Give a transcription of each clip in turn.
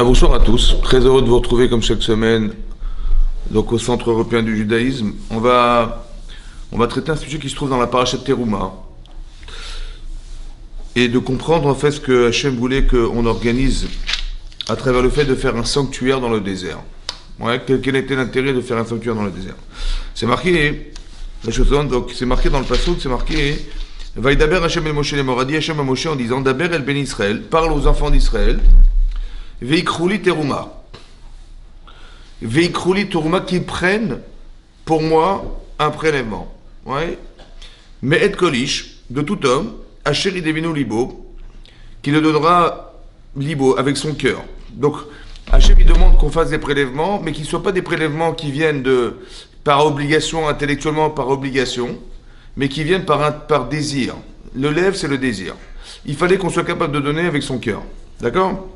Bonsoir à tous, très heureux de vous retrouver comme chaque semaine donc au Centre européen du judaïsme. On va traiter un sujet qui se trouve dans la paracha de Teruma et de comprendre en fait ce que Hachem voulait qu'on organise à travers le fait de faire un sanctuaire dans le désert. Ouais, quel était l'intérêt de faire un sanctuaire dans le désert? C'est marqué, donc c'est marqué dans le passouk, c'est marqué Vaïdaber Hachem el Moshe les Moradi, Hachem à Moshe en disant Daber el Ben Israël, parle aux enfants d'Israël. Veikrouli teruma. Veikrouli teruma qui prennent pour moi un prélèvement. Ouais. Mais et kolish, de tout homme, Hacheri devinu libo, qui le donnera libo, avec son cœur. Donc, Hachem il demande qu'on fasse des prélèvements, mais qu'ils ne soient pas des prélèvements qui viennent par obligation, intellectuellement par obligation, mais qui viennent par désir. Le lève, c'est le désir. Il fallait qu'on soit capable de donner avec son cœur. D'accord?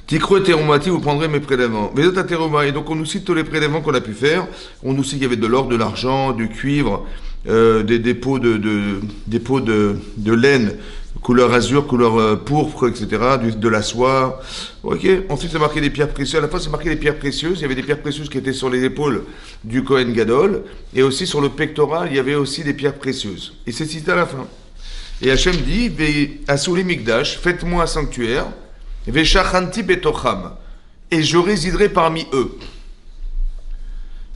Tikro et Terumati, vous prendrez mes prélèvements. Vedota Teruma, et donc on nous cite tous les prélèvements qu'on a pu faire. On nous cite qu'il y avait de l'or, de l'argent, du cuivre, des pots de laine, couleur azur, couleur pourpre, etc., de la soie. Ok. Ensuite, c'est marqué des pierres précieuses. À la fois, c'est marqué des pierres précieuses. Il y avait des pierres précieuses qui étaient sur les épaules du Kohen Gadol. Et aussi sur le pectoral, il y avait aussi des pierres précieuses. Et c'est cité à la fin. Et Hachem dit, Asuli Mikdash, faites-moi un sanctuaire. Veshachanti betocham, et je résiderai parmi eux.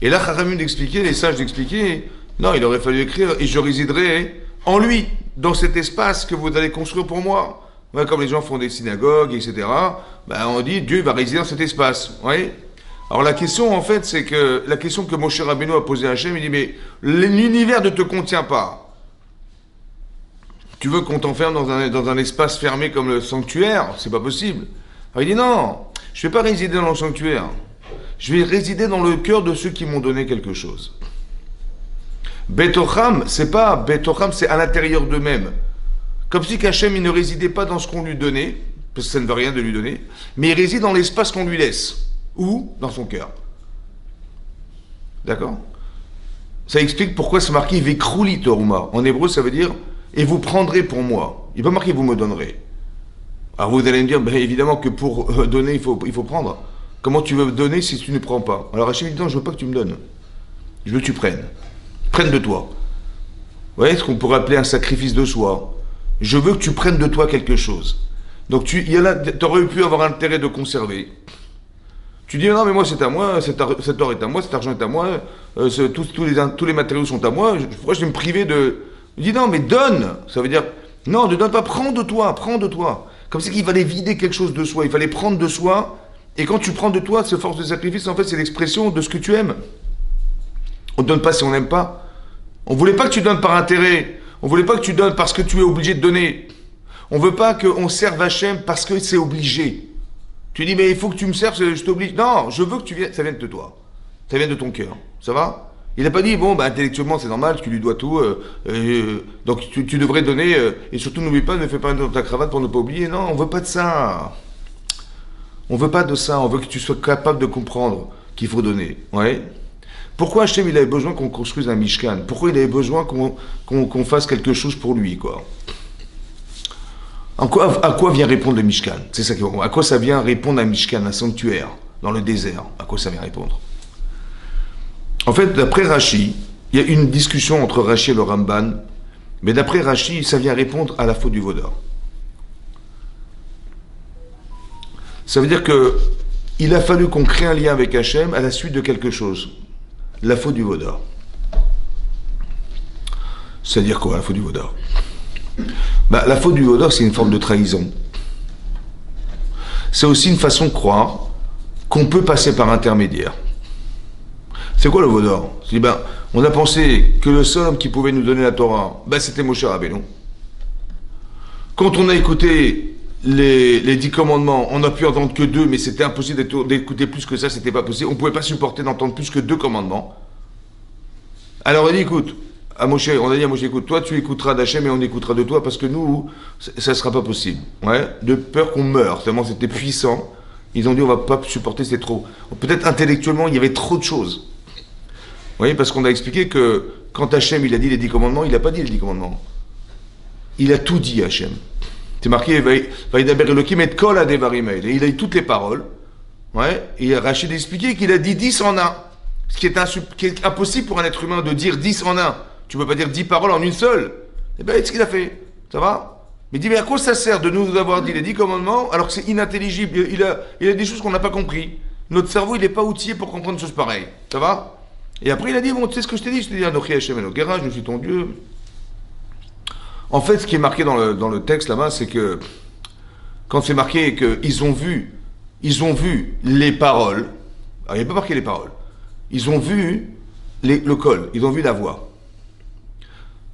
Et là, Chachamim d'expliquer, les sages d'expliquer, non, il aurait fallu écrire, et je résiderai en lui, dans cet espace que vous allez construire pour moi. Ouais, comme les gens font des synagogues, etc. Ben, on dit, Dieu va résider dans cet espace. Ouais. Alors la question, en fait, c'est que la question que Moshe Rabbeinu a posée à Hachem, il dit, mais l'univers ne te contient pas. Tu veux qu'on t'enferme dans un espace fermé comme le sanctuaire? C'est pas possible. Alors il dit non, je vais pas résider dans le sanctuaire. Je vais résider dans le cœur de ceux qui m'ont donné quelque chose. Betocham, c'est pas Betocham, c'est à l'intérieur d'eux-mêmes. Comme si Hachem il ne résidait pas dans ce qu'on lui donnait, parce que ça ne veut rien de lui donner, mais il réside dans l'espace qu'on lui laisse. Ou dans son cœur. D'accord? Ça explique pourquoi c'est marqué Vekrouli Toruma. En hébreu, ça veut dire et vous prendrez pour moi. Il n'est pas marqué vous me donnerez. Alors vous allez me dire, ben évidemment que pour donner, il faut prendre. Comment tu veux me donner si tu ne prends pas? Alors Hachem dit non, je veux pas que tu me donnes. Je veux que tu prennes. Prenne de toi. Vous voyez ce qu'on pourrait appeler un sacrifice de soi. Je veux que tu prennes de toi quelque chose. Donc tu aurais pu avoir intérêt de conserver. Tu dis non mais moi c'est à moi, cet or est à moi, cet argent est à moi, tous les matériaux sont à moi, pourquoi je vais me priver de... Il dit non, mais donne. Ça veut dire, non, ne donne pas, prends de toi. Comme si qu'il fallait vider quelque chose de soi, il fallait prendre de soi. Et quand tu prends de toi, cette force de sacrifice, en fait, c'est l'expression de ce que tu aimes. On ne donne pas si on n'aime pas. On voulait pas que tu donnes par intérêt. On voulait pas que tu donnes parce que tu es obligé de donner. On veut pas qu'on serve Hachem parce que c'est obligé. Tu dis, mais il faut que tu me serves, je t'oblige. Non, je veux que ça vienne de toi. Ça vienne de ton cœur. Ça va? Il n'a pas dit, bon, intellectuellement, c'est normal, tu lui dois tout, donc tu devrais donner, et surtout n'oublie pas, ne fais pas dans ta cravate pour ne pas oublier. Non, on veut pas de ça. On veut pas de ça, on veut que tu sois capable de comprendre qu'il faut donner. Ouais. Pourquoi Hachem, il avait besoin qu'on construise un Mishkan? Pourquoi il avait besoin qu'on fasse quelque chose pour lui, quoi? À quoi vient répondre le Mishkan? C'est ça qui à quoi ça vient répondre un Mishkan, un sanctuaire, dans le désert? À quoi ça vient répondre? En fait, d'après Rashi, il y a une discussion entre Rashi et le Ramban, mais d'après Rashi, ça vient répondre à la faute du vaudor. Ça veut dire que il a fallu qu'on crée un lien avec Hachem à la suite de quelque chose. La faute du vaudor. C'est-à-dire quoi, la faute du vaudor? La faute du vaudor, c'est une forme de trahison. C'est aussi une façon de croire qu'on peut passer par intermédiaire. C'est quoi le vaudor? On a pensé que le seul homme qui pouvait nous donner la Torah, c'était Moshe Rabbeinu. Quand on a écouté les 10 commandements, on n'a pu entendre que 2, mais c'était impossible d'écouter plus que ça, c'était pas possible. On ne pouvait pas supporter d'entendre plus que 2 commandements. Alors on a dit, écoute, on a dit à Moshe, écoute, toi tu écouteras d'Hachem et on écoutera de toi parce que nous, ça ne sera pas possible. Ouais, de peur qu'on meure, tellement c'était puissant. Ils ont dit, on ne va pas supporter, c'est trop. Peut-être intellectuellement, il y avait trop de choses. Vous voyez, parce qu'on a expliqué que quand Hachem il a dit les 10 commandements, il n'a pas dit les 10 commandements. Il a tout dit Hachem. C'est marqué, Vaidaber Elohim et Kol Adevarim. Et il a dit toutes les paroles. Ouais. Et Rachid a expliqué qu'il a dit 10 en un. Ce qui est impossible pour un être humain de dire 10 en un. Tu ne peux pas dire 10 paroles en une seule. Eh bien, c'est ce qu'il a fait. Ça va? Mais il dit, mais à quoi ça sert de nous avoir dit les 10 commandements alors que c'est inintelligible? Il a des choses qu'on n'a pas compris. Notre cerveau, il n'est pas outillé pour comprendre des choses pareilles. Ça va? Et après, il a dit, bon, tu sais ce que je t'ai dit? Je t'ai dit, Anochi Hashem Elokera, je suis ton Dieu. En fait, ce qui est marqué dans le texte là-bas, c'est que quand c'est marqué qu'ils ont vu les paroles, alors il n'y a pas marqué les paroles, ils ont vu le col, ils ont vu la voix.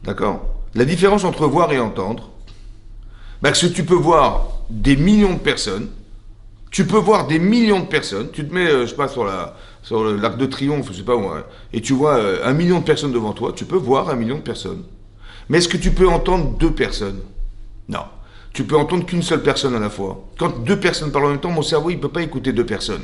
D'accord? La différence entre voir et entendre, c'est que tu peux voir des millions de personnes, tu te mets, je sais pas, sur l'arc de triomphe, je sais pas où, hein, et tu vois 1 million de personnes devant toi, tu peux voir 1 million de personnes. Mais est-ce que tu peux entendre 2 personnes? Non. Tu peux entendre qu'une seule personne à la fois. Quand 2 personnes parlent en même temps, mon cerveau, il ne peut pas écouter 2 personnes.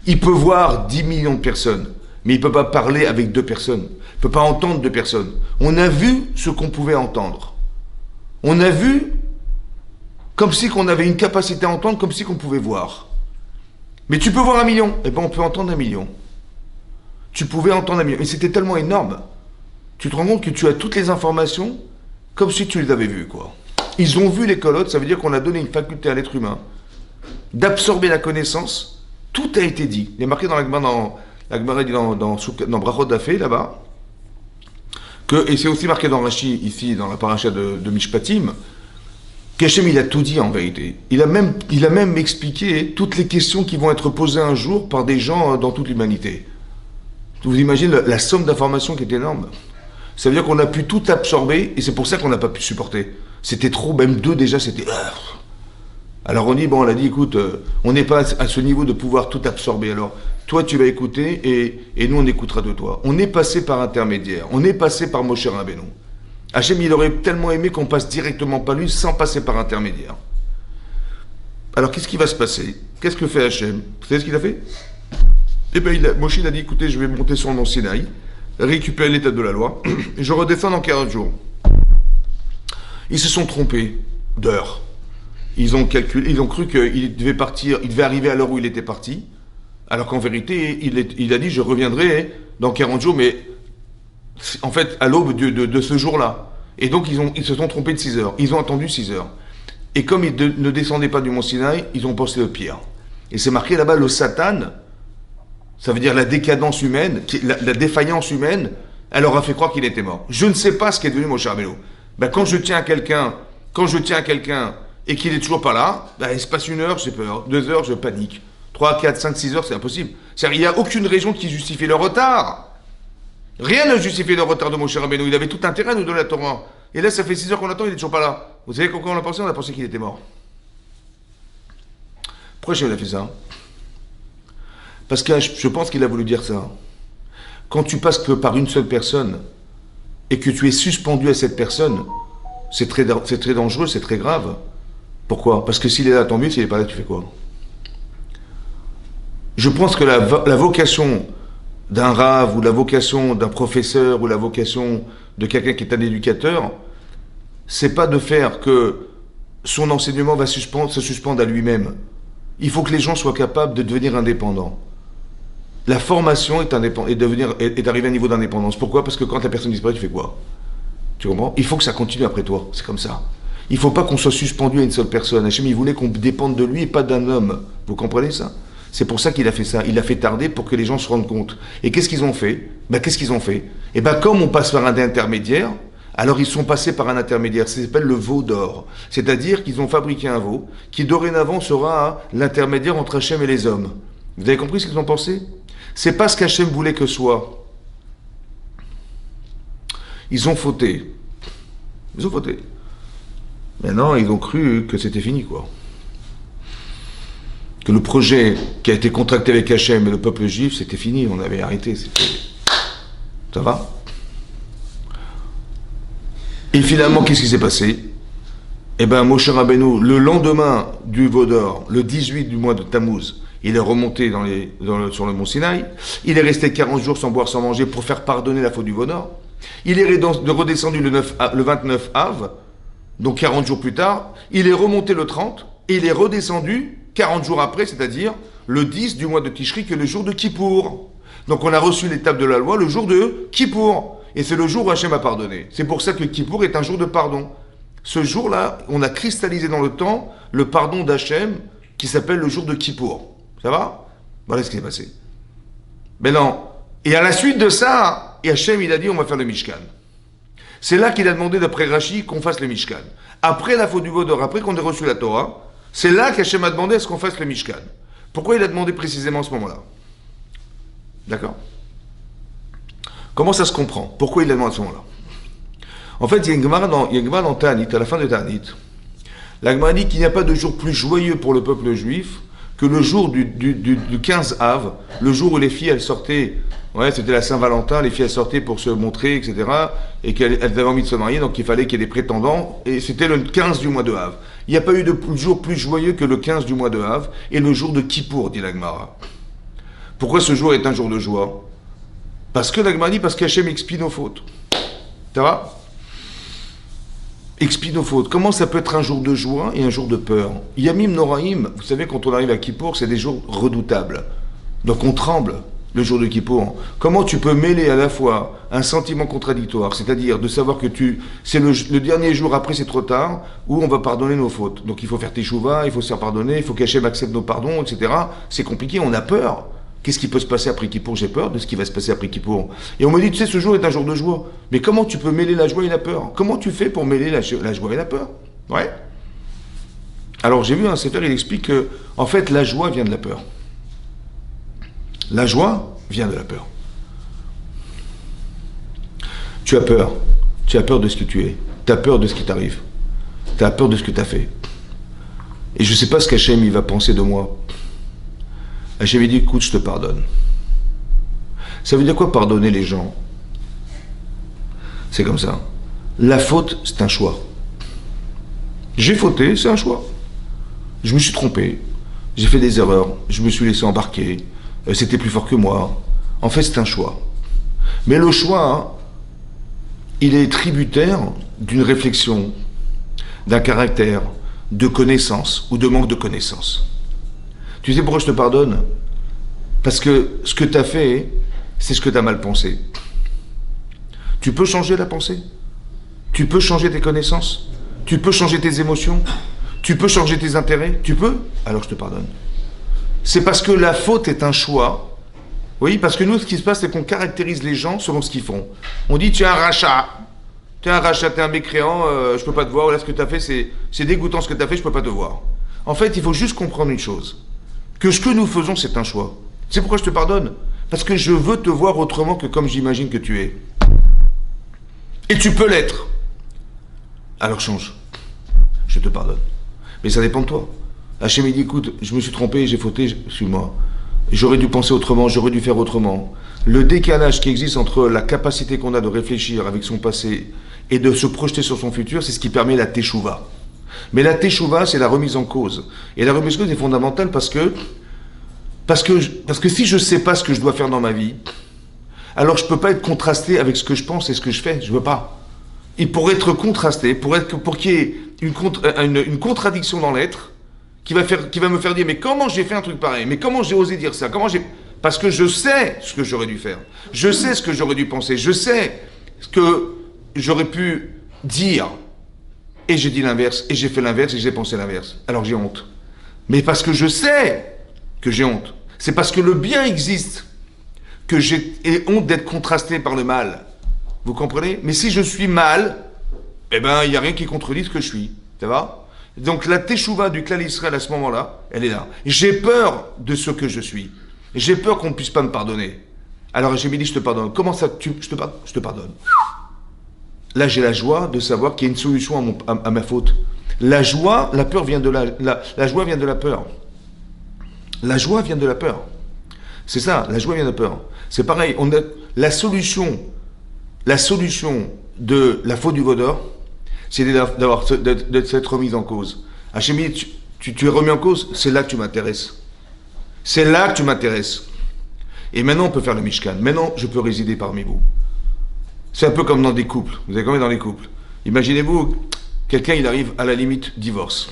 Il peut voir 10 millions de personnes, mais il ne peut pas parler avec 2 personnes. Il ne peut pas entendre 2 personnes. On a vu ce qu'on pouvait entendre. On a vu comme si on avait une capacité à entendre, comme si on pouvait voir. Mais tu peux voir 1 million. Eh bien, on peut entendre 1 million. Tu pouvais entendre 1 million. Et c'était tellement énorme. Tu te rends compte que tu as toutes les informations comme si tu les avais vues, quoi. Ils ont vu les colottes, ça veut dire qu'on a donné une faculté à l'être humain d'absorber la connaissance. Tout a été dit. Il est marqué dans la Gemara dit dans Brachot Dafé, là-bas, et c'est aussi marqué dans Rashi, ici, dans la paracha de Mishpatim, qu'Hachem, il a tout dit en vérité. Il a même expliqué toutes les questions qui vont être posées un jour par des gens dans toute l'humanité. Vous imaginez la somme d'informations qui est énorme. Ça veut dire qu'on a pu tout absorber, et c'est pour ça qu'on n'a pas pu supporter. C'était trop, même 2 déjà, c'était... Alors on dit, on a dit, écoute, on n'est pas à ce niveau de pouvoir tout absorber. Alors, toi, tu vas écouter, et nous, on écoutera de toi. On est passé par intermédiaire. On est passé par Moshe Rabbeinu. Hachem, il aurait tellement aimé qu'on passe directement par lui, sans passer par intermédiaire. Alors, qu'est-ce qui va se passer? Qu'est-ce que fait Hachem? Vous savez ce qu'il a fait? Eh bien, Moshe, il a dit, écoutez, je vais monter sur le mont Sinaï, récupérer l'état de la loi, et je redescends dans 40 jours. Ils se sont trompés d'heure. Ils ont cru qu'il devait partir, il devait arriver à l'heure où il était parti, alors qu'en vérité, il a dit, je reviendrai dans 40 jours, mais en fait, à l'aube de ce jour-là. Et donc, ils se sont trompés de 6 heures. Ils ont attendu 6 heures. Et comme ils ne descendaient pas du mont Sinaï, ils ont pensé le pire. Et c'est marqué là-bas, le Satan, ça veut dire la décadence humaine, la défaillance humaine, elle leur a fait croire qu'il était mort. Je ne sais pas ce qui est devenu Moshe Rabbeinu. Quand je tiens à quelqu'un et qu'il est toujours pas là, il se passe 1 heure, j'ai peur. 2 heures, je panique. 3, 4, 5, 6 heures, c'est impossible. C'est-à-dire, il n'y a aucune raison qui justifie le retard. Rien ne justifie le retard de Moshe Rabbeinu. Il avait tout intérêt à nous donner la Torah. Et là, ça fait 6 heures qu'on attend, il n'est toujours pas là. Vous savez pourquoi on a pensé? On a pensé qu'il était mort. Pourquoi il a fait ça? Parce que je pense qu'il a voulu dire ça. Quand tu passes que par une seule personne et que tu es suspendu à cette personne, c'est très dangereux, c'est très grave. Pourquoi? Parce que s'il est là, tant mieux, s'il n'est pas là, tu fais quoi? Je pense que la vocation d'un rave, ou la vocation d'un professeur, ou la vocation de quelqu'un qui est un éducateur, c'est pas de faire que son enseignement va se suspendre à lui-même. Il faut que les gens soient capables de devenir indépendants. La formation est d'arriver à un niveau d'indépendance. Pourquoi? Parce que quand la personne disparaît, tu fais quoi? Tu comprends? Il faut que ça continue après toi. C'est comme ça. Il ne faut pas qu'on soit suspendu à une seule personne. Hachem, il voulait qu'on dépende de lui et pas d'un homme. Vous comprenez ça? C'est pour ça qu'il a fait ça. Il a fait tarder pour que les gens se rendent compte. Et qu'est-ce qu'ils ont fait? Et comme on passe par un intermédiaire, alors ils sont passés par un intermédiaire. Ça s'appelle le veau d'or. C'est-à-dire qu'ils ont fabriqué un veau qui dorénavant sera l'intermédiaire entre Hachem et les hommes. Vous avez compris ce qu'ils ont pensé? C'est pas ce qu'Hachem voulait que soit. Ils ont fauté. Maintenant, ils ont cru que c'était fini, quoi. Que le projet qui a été contracté avec Hachem et le peuple juif, c'était fini, on avait arrêté. Ça va? Et finalement, qu'est-ce qui s'est passé? Eh bien, Moshe Rabbeinu, le lendemain du veau d'or, le 18 du mois de Tammuz, il est remonté sur le mont Sinaï. Il est resté 40 jours sans boire, sans manger pour faire pardonner la faute du veau d'or. Il est redescendu le 29 Av. Donc 40 jours plus tard, il est remonté le 30 et il est redescendu 40 jours après, c'est-à-dire le 10 du mois de Tishri, qui est le jour de Kippour. Donc on a reçu l'étape de la loi le jour de Kippour. Et c'est le jour où Hachem a pardonné. C'est pour ça que Kippour est un jour de pardon. Ce jour-là, on a cristallisé dans le temps le pardon d'Hachem qui s'appelle le jour de Kippour. Ça va? Voilà ce qui s'est passé. Maintenant, et à la suite de ça, Hachem il a dit on va faire le Mishkan. C'est là qu'il a demandé d'après Rashi qu'on fasse le Mishkan. Après la faute du Vaudor, après qu'on ait reçu la Torah, c'est là qu'Hachem a demandé à ce qu'on fasse le Mishkan. Pourquoi il a demandé précisément à ce moment-là? D'accord? Comment ça se comprend? Pourquoi il a demandé à ce moment-là? En fait, il y a une Gemara dans Ta'anit, à la fin de Ta'anit. La Gemara dit qu'il n'y a pas de jour plus joyeux pour le peuple juif que le jour du 15 Av, le jour où les filles, elles sortaient, ouais, c'était la Saint-Valentin, les filles, elles sortaient pour se montrer, etc., et qu'elles avaient envie de se marier, donc il fallait qu'il y ait des prétendants, et c'était le 15 du mois de Av. Il n'y a pas eu de jour plus joyeux que le 15 du mois de Av, et le jour de Kippour, dit la Gemara. Pourquoi ce jour est un jour de joie? Parce que la Gemara dit, parce qu'Hachem expie nos fautes. Ça va? Expie nos fautes. Comment ça peut être un jour de joie et un jour de peur? Yamim Noraim, vous savez, quand on arrive à Kippour, c'est des jours redoutables. Donc on tremble le jour de Kippour. Comment tu peux mêler à la fois un sentiment contradictoire, c'est-à-dire de savoir que c'est le dernier jour après c'est trop tard, où on va pardonner nos fautes. Donc il faut faire teshuva, il faut se faire pardonner, il faut qu'Hachem accepte nos pardons, etc. C'est compliqué, on a peur. Qu'est-ce qui peut se passer après Kippour? J'ai peur de ce qui va se passer après Kippour. Et on me dit, tu sais, ce jour est un jour de joie. Mais comment tu peux mêler la joie et la peur? Comment tu fais pour mêler la joie et la peur? Ouais. Alors j'ai vu un sefer, il explique que, en fait, la joie vient de la peur. La joie vient de la peur. Tu as peur. Tu as peur de ce que tu es. Tu as peur de ce qui t'arrive. Tu as peur de ce que tu as fait. Et je ne sais pas ce qu'Hachem il va penser de moi. Hachem dit, écoute, je te pardonne. Ça veut dire quoi pardonner les gens? C'est comme ça. La faute, c'est un choix. J'ai fauté, c'est un choix. Je me suis trompé. J'ai fait des erreurs. Je me suis laissé embarquer. C'était plus fort que moi. En fait, c'est un choix. Mais le choix, il est tributaire d'une réflexion, d'un caractère, de connaissance ou de manque de connaissance. Tu sais pourquoi je te pardonne? Parce que ce que tu as fait, c'est ce que tu as mal pensé. Tu peux changer la pensée. Tu peux changer tes connaissances. Tu peux changer tes émotions. Tu peux changer tes intérêts. Tu peux? Alors je te pardonne. C'est parce que la faute est un choix. Oui, parce que nous, ce qui se passe, c'est qu'on caractérise les gens selon ce qu'ils font. On dit, tu es un rachat. Tu es un rachat, tu es un mécréant, je peux pas te voir. Là, ce que tu as fait, c'est dégoûtant ce que tu as fait, je peux pas te voir. En fait, il faut juste comprendre une chose. Que ce que nous faisons, c'est un choix. C'est pourquoi je te pardonne. Parce que je veux te voir autrement que comme j'imagine que tu es. Et tu peux l'être. Alors change. Je te pardonne. Mais ça dépend de toi. Hachem dit, écoute, je me suis trompé, j'ai fauté, suis-moi. J'aurais dû penser autrement, j'aurais dû faire autrement. Le décalage qui existe entre la capacité qu'on a de réfléchir avec son passé et de se projeter sur son futur, c'est ce qui permet la teshuva. Mais la teshuva, c'est la remise en cause. Et la remise en cause est fondamentale parce que si je ne sais pas ce que je dois faire dans ma vie, alors je ne peux pas être contrasté avec ce que je pense et ce que je fais. Je ne veux pas. Et pour être contrasté, pour qu'il y ait une contradiction dans l'être, qui va me faire dire, mais comment j'ai fait un truc pareil? Mais comment j'ai osé dire ça? Parce que je sais ce que j'aurais dû faire. Je sais ce que j'aurais dû penser. Je sais ce que j'aurais pu dire. Et j'ai dit l'inverse, et j'ai fait l'inverse, et j'ai pensé l'inverse. Alors j'ai honte. Mais parce que je sais que j'ai honte. C'est parce que le bien existe que j'ai honte d'être contrasté par le mal. Vous comprenez? Mais si je suis mal, eh ben, il n'y a rien qui contredit ce que je suis. Ça va? Donc la teshuva du Klal Israël à ce moment-là, elle est là. J'ai peur de ce que je suis. J'ai peur qu'on ne puisse pas me pardonner. Alors j'ai dit, je te pardonne. Comment ça, je te pardonne. Là, j'ai la joie de savoir qu'il y a une solution à ma faute. La joie, la peur vient de la joie vient de la peur. La joie vient de la peur. C'est ça, la joie vient de la peur. C'est pareil, on a la solution de la faute du Vaudor, c'est de s'être remise en cause. Hachem dit, tu es remis en cause, c'est là que tu m'intéresses. C'est là que tu m'intéresses. Et maintenant, on peut faire le Mishkan. Maintenant, je peux résider parmi vous. C'est un peu comme dans des couples. Vous avez combien dans les couples? Imaginez-vous, Quelqu'un, il arrive à la limite divorce.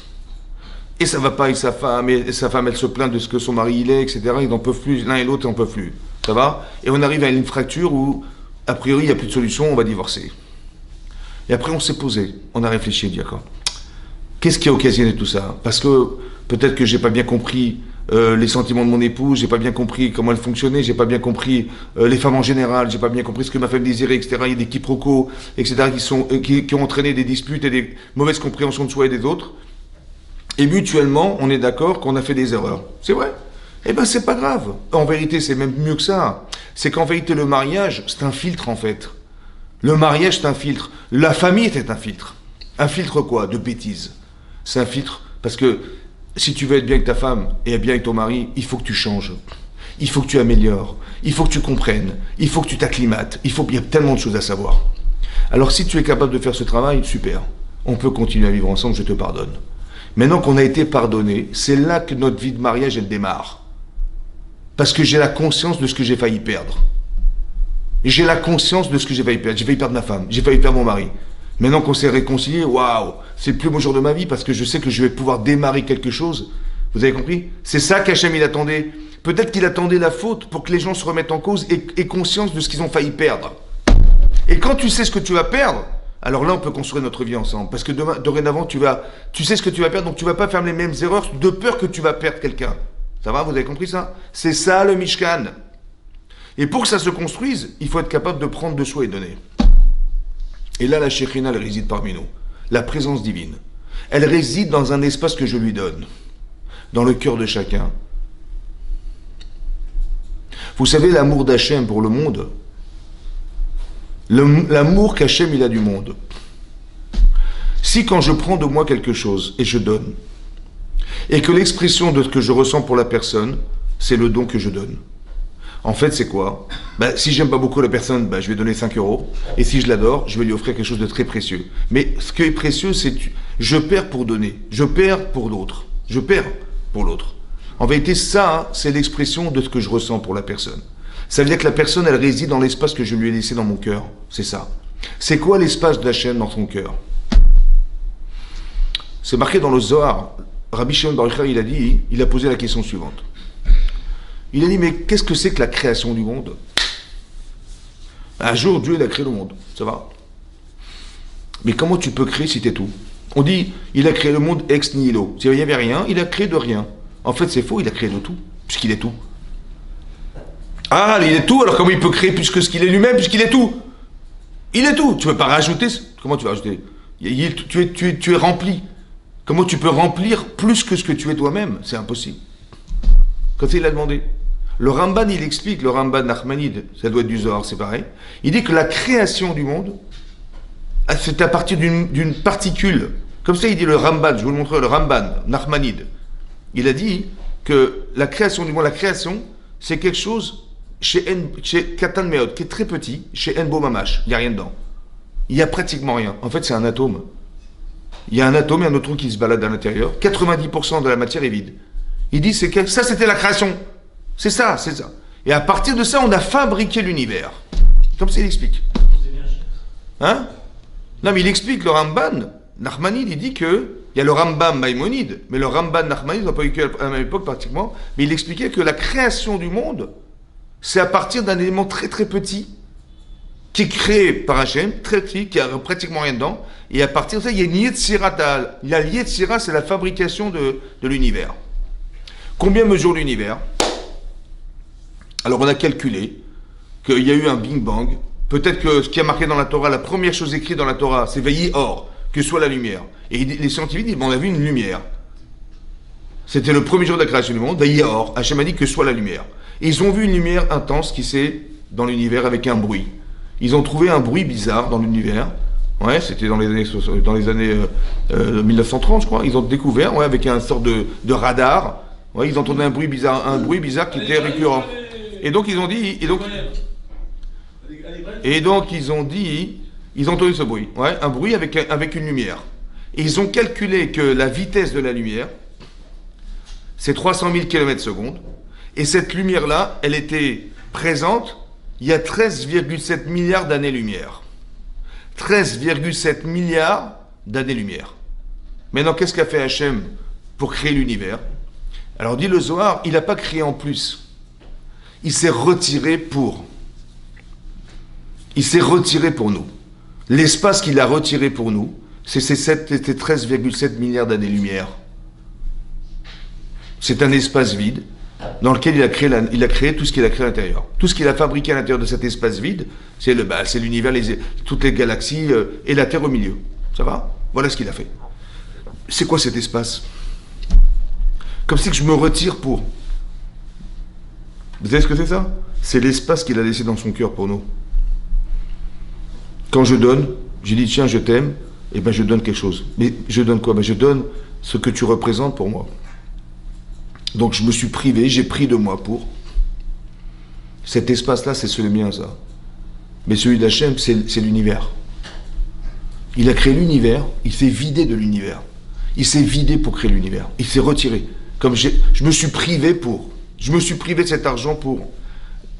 Et ça va pas avec sa femme, et sa femme, elle se plaint de ce que son mari il est, etc. Ils n'en peuvent plus, l'un et l'autre, ils n'en peuvent plus. Ça va? Et on arrive à une fracture où, a priori, il n'y a plus de solution, on va divorcer. Et après, on s'est posé, on a réfléchi, d'accord. Qu'est-ce qui a occasionné tout ça? Parce que peut-être que j'ai pas bien compris les sentiments de mon épouse, j'ai pas bien compris comment elle fonctionnait, j'ai pas bien compris les femmes en général, j'ai pas bien compris ce que ma femme désirait, etc. Il y a des quiproquos, etc. qui ont entraîné des disputes et des mauvaises compréhensions de soi et des autres. Et mutuellement, on est d'accord qu'on a fait des erreurs. C'est vrai. Eh ben, c'est pas grave. En vérité, c'est même mieux que ça. C'est qu'en vérité, le mariage, c'est un filtre, en fait. Le mariage, c'est un filtre. La famille était un filtre. Un filtre quoi? De bêtises. C'est un filtre parce que si tu veux être bien avec ta femme et être bien avec ton mari, il faut que tu changes. Il faut que tu améliores. Il faut que tu comprennes. Il faut que tu t'acclimates. Il y a tellement de choses à savoir. Alors, si tu es capable de faire ce travail, super. On peut continuer à vivre ensemble, je te pardonne. Maintenant qu'on a été pardonné, c'est là que notre vie de mariage, elle démarre. Parce que j'ai la conscience de ce que j'ai failli perdre. J'ai la conscience de ce que j'ai failli perdre. J'ai failli perdre ma femme, j'ai failli perdre mon mari. Maintenant qu'on s'est réconcilié, waouh, c'est le plus beau jour de ma vie parce que je sais que je vais pouvoir démarrer quelque chose. Vous avez compris? C'est ça qu'Hachem il attendait. Peut-être qu'il attendait la faute pour que les gens se remettent en cause et aient conscience de ce qu'ils ont failli perdre. Et quand tu sais ce que tu vas perdre, alors là, on peut construire notre vie ensemble. Parce que dorénavant, tu sais ce que tu vas perdre, donc tu ne vas pas faire les mêmes erreurs de peur que tu vas perdre quelqu'un. Ça va, vous avez compris ça? C'est ça le Mishkan. Et pour que ça se construise, il faut être capable de prendre de soi et donner. Et là, la Shekhina, elle réside parmi nous. La présence divine. Elle réside dans un espace que je lui donne. Dans le cœur de chacun. Vous savez, l'amour d'Hachem pour le monde, l'amour qu'Hachem il a du monde. Si quand je prends de moi quelque chose et je donne, et que l'expression de ce que je ressens pour la personne, c'est le don que je donne. En fait, c'est quoi? Si j'aime pas beaucoup la personne, je vais donner 5 euros. Et si je l'adore, je vais lui offrir quelque chose de très précieux. Mais ce qui est précieux, c'est je perds pour donner. Je perds pour l'autre. Je perds pour l'autre. En vérité, ça, c'est l'expression de ce que je ressens pour la personne. Ça veut dire que la personne, elle réside dans l'espace que je lui ai laissé dans mon cœur. C'est ça. C'est quoi l'espace d'Hachem dans son cœur? C'est marqué dans le Zohar. Rabbi Shimon Bar Yochai, il a posé la question suivante. Il a dit, mais qu'est-ce que c'est que la création du monde? Un jour, Dieu, il a créé le monde. Ça va? Mais comment tu peux créer si t'es tout? On dit, il a créé le monde ex nihilo. S'il n'y avait rien, il a créé de rien. En fait, c'est faux, il a créé de tout, puisqu'il est tout. Ah, il est tout, alors comment il peut créer plus que ce qu'il est lui-même, puisqu'il est tout? Il est tout. Tu ne peux pas rajouter. Comment tu vas rajouter? Tu es rempli. Comment tu peux remplir plus que ce que tu es toi-même? C'est impossible. Quand il a demandé. Le Ramban, il explique, le Ramban Nachmanide, ça doit être du Zohar, c'est pareil. Il dit que la création du monde, c'est à partir d'une particule. Comme ça, il dit le Ramban, je vous le montrerai, le Ramban Nachmanide. Il a dit que la création du monde, la création, c'est quelque chose chez Katan Meod, qui est très petit, chez Enbo Mamash, il n'y a rien dedans. Il n'y a pratiquement rien. En fait, c'est un atome. Il y a un atome et un neutron qui se balade à l'intérieur. 90% de la matière est vide. Il dit, ça c'était la création. C'est ça, c'est ça. Et à partir de ça, on a fabriqué l'univers. Comme ça, il explique. Hein? Non, mais il explique, le Ramban, Nachmanide, il dit que, il y a le Rambam Maïmonide, mais le Ramban Nachmanide, ils n'ont pas vécu à la même époque pratiquement, mais il expliquait que la création du monde, c'est à partir d'un élément très très petit, qui est créé par Hachem, très petit, qui a pratiquement rien dedans, et à partir de ça, il y a une Yetzira. La Yetzira, c'est la fabrication de l'univers. Combien mesure l'univers? Alors on a calculé qu'il y a eu un Big Bang. Peut-être que ce qui a marqué dans la Torah, la première chose écrite dans la Torah, c'est Veillez or, que soit la lumière. Et les scientifiques disent, on a vu une lumière. C'était le premier jour de la création du monde, Veillez or, Hachem a dit que soit la lumière. Et ils ont vu une lumière intense qui s'est dans l'univers avec un bruit. Ils ont trouvé un bruit bizarre dans l'univers. Ouais, c'était dans les années 1930, je crois. Ils ont découvert, avec une sorte de radar. Ouais, ils ont entendu un bruit bizarre qui était récurrent. Et donc ils ont dit, ils ont entendu ce bruit. Ouais, un bruit avec une lumière. Et ils ont calculé que la vitesse de la lumière, c'est 300 000 km/s. Et cette lumière-là, elle était présente il y a 13,7 milliards d'années-lumière. 13,7 milliards d'années-lumière. Maintenant, qu'est-ce qu'a fait Hachem pour créer l'univers? Alors dit le Zohar, il n'a pas créé en plus. Il s'est retiré pour. Il s'est retiré pour nous. L'espace qu'il a retiré pour nous, c'est ces 13,7 milliards d'années-lumière. C'est un espace vide dans lequel il a créé tout ce qu'il a créé à l'intérieur. Tout ce qu'il a fabriqué à l'intérieur de cet espace vide, c'est l'univers, toutes les galaxies et la Terre au milieu. Ça va? Voilà ce qu'il a fait. C'est quoi cet espace? Comme si que je me retire pour. Vous savez ce que c'est ça? C'est l'espace qu'il a laissé dans son cœur pour nous. Quand je donne, j'ai dit tiens je t'aime, et ben je donne quelque chose. Mais je donne quoi? Ben je donne ce que tu représentes pour moi. Donc je me suis privé, j'ai pris de moi pour. Cet espace-là, c'est celui mien, ça. Mais celui d'Hachem, c'est l'univers. Il a créé l'univers, il s'est vidé de l'univers. Il s'est vidé pour créer l'univers. Il s'est retiré. Comme je me suis privé pour. Je me suis privé de cet argent pour.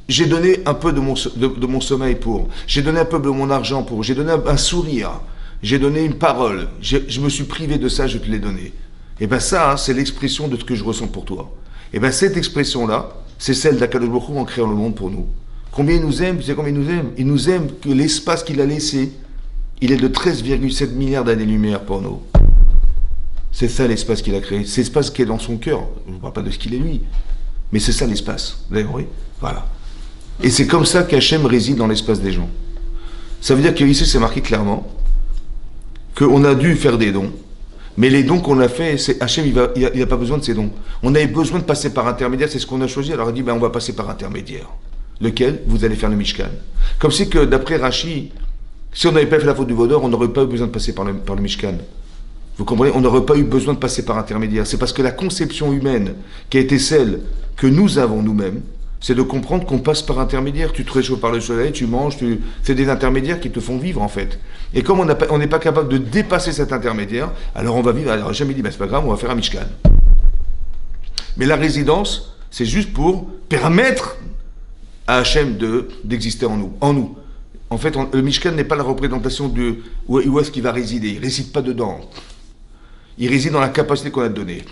J'ai donné un peu de mon sommeil pour. J'ai donné un peu de mon argent pour. J'ai donné un sourire. J'ai donné une parole. Je me suis privé de ça, je te l'ai donné. Et bien ça, c'est l'expression de ce que je ressens pour toi. Et bien cette expression-là, c'est celle d'Akadosh Baruch Hu en créant le monde pour nous. Combien il nous aime? Tu sais combien il nous aime? Il nous aime que l'espace qu'il a laissé, il est de 13,7 milliards d'années-lumière pour nous. C'est ça l'espace qu'il a créé. C'est l'espace qui est dans son cœur. Je ne parle pas de ce qu'il est lui. Mais c'est ça l'espace. Vous avez compris? Voilà. Et c'est comme ça qu'Hachem réside dans l'espace des gens. Ça veut dire qu'ici, c'est marqué clairement qu'on a dû faire des dons. Mais les dons qu'on a fait, Hachem, il n'a pas besoin de ces dons. On avait besoin de passer par intermédiaire, c'est ce qu'on a choisi. Alors il dit, on va passer par intermédiaire. Lequel? Vous allez faire le Mishkan. Comme si que, d'après Rashi, si on n'avait pas fait la faute du Vaudor, on n'aurait pas eu besoin de passer par le Mishkan. Vous comprenez? On n'aurait pas eu besoin de passer par intermédiaire. C'est parce que la conception humaine, qui a été celle que nous avons nous-mêmes, c'est de comprendre qu'on passe par intermédiaire. Tu te réchauffes par le soleil, tu manges, c'est des intermédiaires qui te font vivre en fait. Et comme on n'est pas capable de dépasser cet intermédiaire, alors on va vivre. Alors jamais dit, c'est pas grave, on va faire un Mishkan. Mais la résidence, c'est juste pour permettre à Hachem d'exister en nous. En fait, le Mishkan n'est pas la représentation de où est-ce qu'il va résider. Il ne réside pas dedans. Il réside dans la capacité qu'on a de donner.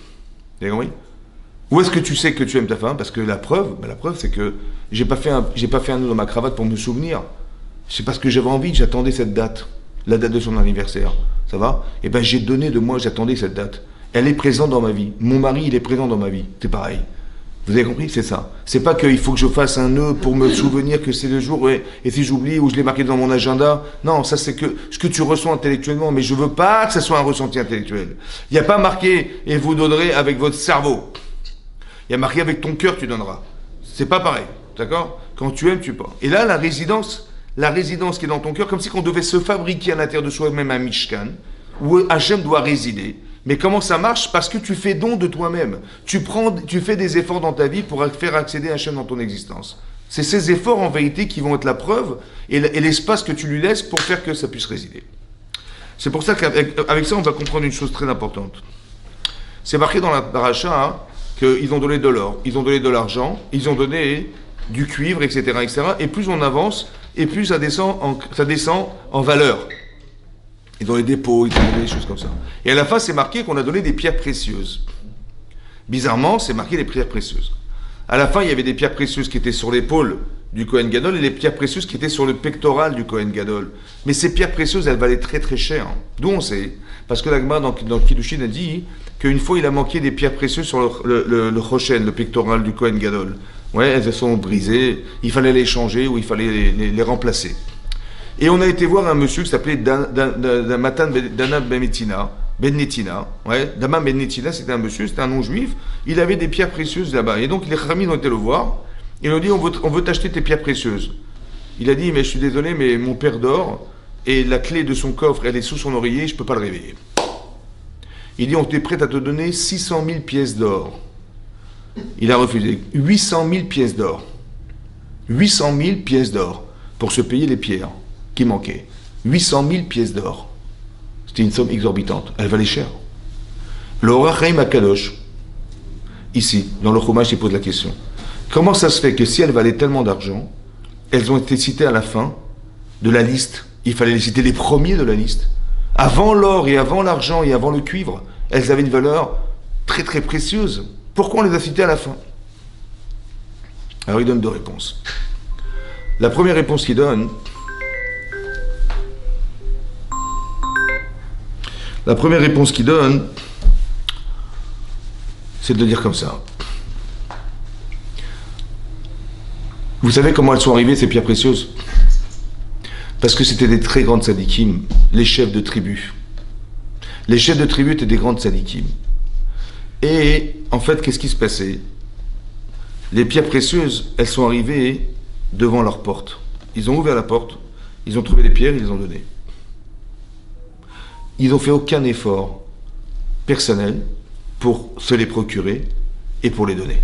Vous avez compris? Où est-ce que tu sais que tu aimes ta femme? Parce que la preuve, c'est que j'ai pas fait un nœud dans ma cravate pour me souvenir. C'est parce que j'avais envie, j'attendais cette date, la date de son anniversaire. Ça va? Et ben j'ai donné de moi, j'attendais cette date. Elle est présente dans ma vie. Mon mari, il est présent dans ma vie. C'est pareil. Vous avez compris? C'est ça. C'est pas qu'il faut que je fasse un nœud pour me souvenir que c'est le jour, et si j'oublie ou je l'ai marqué dans mon agenda. Non, ça c'est que ce que tu ressens intellectuellement, mais je veux pas que ça soit un ressenti intellectuel. Il n'y a pas marqué et vous donnerez avec votre cerveau. Il y a marqué avec ton cœur tu donneras. C'est pas pareil. D'accord? Quand tu aimes, tu pas. Et là, la résidence qui est dans ton cœur, comme si on devait se fabriquer à l'intérieur de soi-même un Mishkan, où Hachem doit résider. Mais comment ça marche? Parce que tu fais don de toi-même. Tu fais des efforts dans ta vie pour faire accéder à Hachem dans ton existence. C'est ces efforts en vérité qui vont être la preuve et l'espace que tu lui laisses pour faire que ça puisse résider. C'est pour ça qu'avec ça, on va comprendre une chose très importante. C'est marqué dans la paracha qu'ils ont donné de l'or, ils ont donné de l'argent, ils ont donné du cuivre, etc., etc. Et plus on avance, et plus ça descend en valeur. Ils ont des dépôts, ils ont donné des choses comme ça. Et à la fin, c'est marqué qu'on a donné des pierres précieuses. Bizarrement, c'est marqué des pierres précieuses. À la fin, il y avait des pierres précieuses qui étaient sur l'épaule du Kohen Gadol et des pierres précieuses qui étaient sur le pectoral du Kohen Gadol. Mais ces pierres précieuses, elles valaient très très cher. D'où on sait? Parce que l'Agma dans Kiddushin a dit qu'une fois, il a manqué des pierres précieuses sur le Choshen, le pectoral du Kohen Gadol. Ouais, elles sont brisées, il fallait les changer ou il fallait les remplacer. Et on a été voir un monsieur qui s'appelait Dana Ben Netina. Ouais, Dama Ben Netina, c'était un monsieur, c'était un non-juif. Il avait des pierres précieuses là-bas. Et donc les Khamim ont été le voir. Et ils ont dit, on veut t'acheter tes pierres précieuses. Il a dit, mais je suis désolé, mais mon père dort. Et la clé de son coffre, elle est sous son oreiller, je ne peux pas le réveiller. Il dit, on est prêt à te donner 600 000 pièces d'or. Il a refusé. 800 000 pièces d'or. 800 000 pièces d'or pour se payer les pierres qui manquaient. 800 000 pièces d'or. C'était une somme exorbitante. Elle valait cher. Le Orach Chaim HaKadosh, ici, dans le Chumash, il pose la question. Comment ça se fait que si elles valaient tellement d'argent, elles ont été citées à la fin de la liste? Il fallait les citer les premiers de la liste. Avant l'or et avant l'argent et avant le cuivre, elles avaient une valeur très très précieuse. Pourquoi on les a citées à la fin? Alors il donne deux réponses. La première réponse qu'il donne, c'est de dire comme ça. Vous savez comment elles sont arrivées, ces pierres précieuses? Parce que c'était des très grandes sadikim, les chefs de tribu. Les chefs de tribu étaient des grandes sadikim. Et en fait, qu'est-ce qui se passait? Les pierres précieuses, elles sont arrivées devant leur porte. Ils ont ouvert la porte, ils ont trouvé les pierres, ils les ont données. Ils n'ont fait aucun effort personnel pour se les procurer et pour les donner.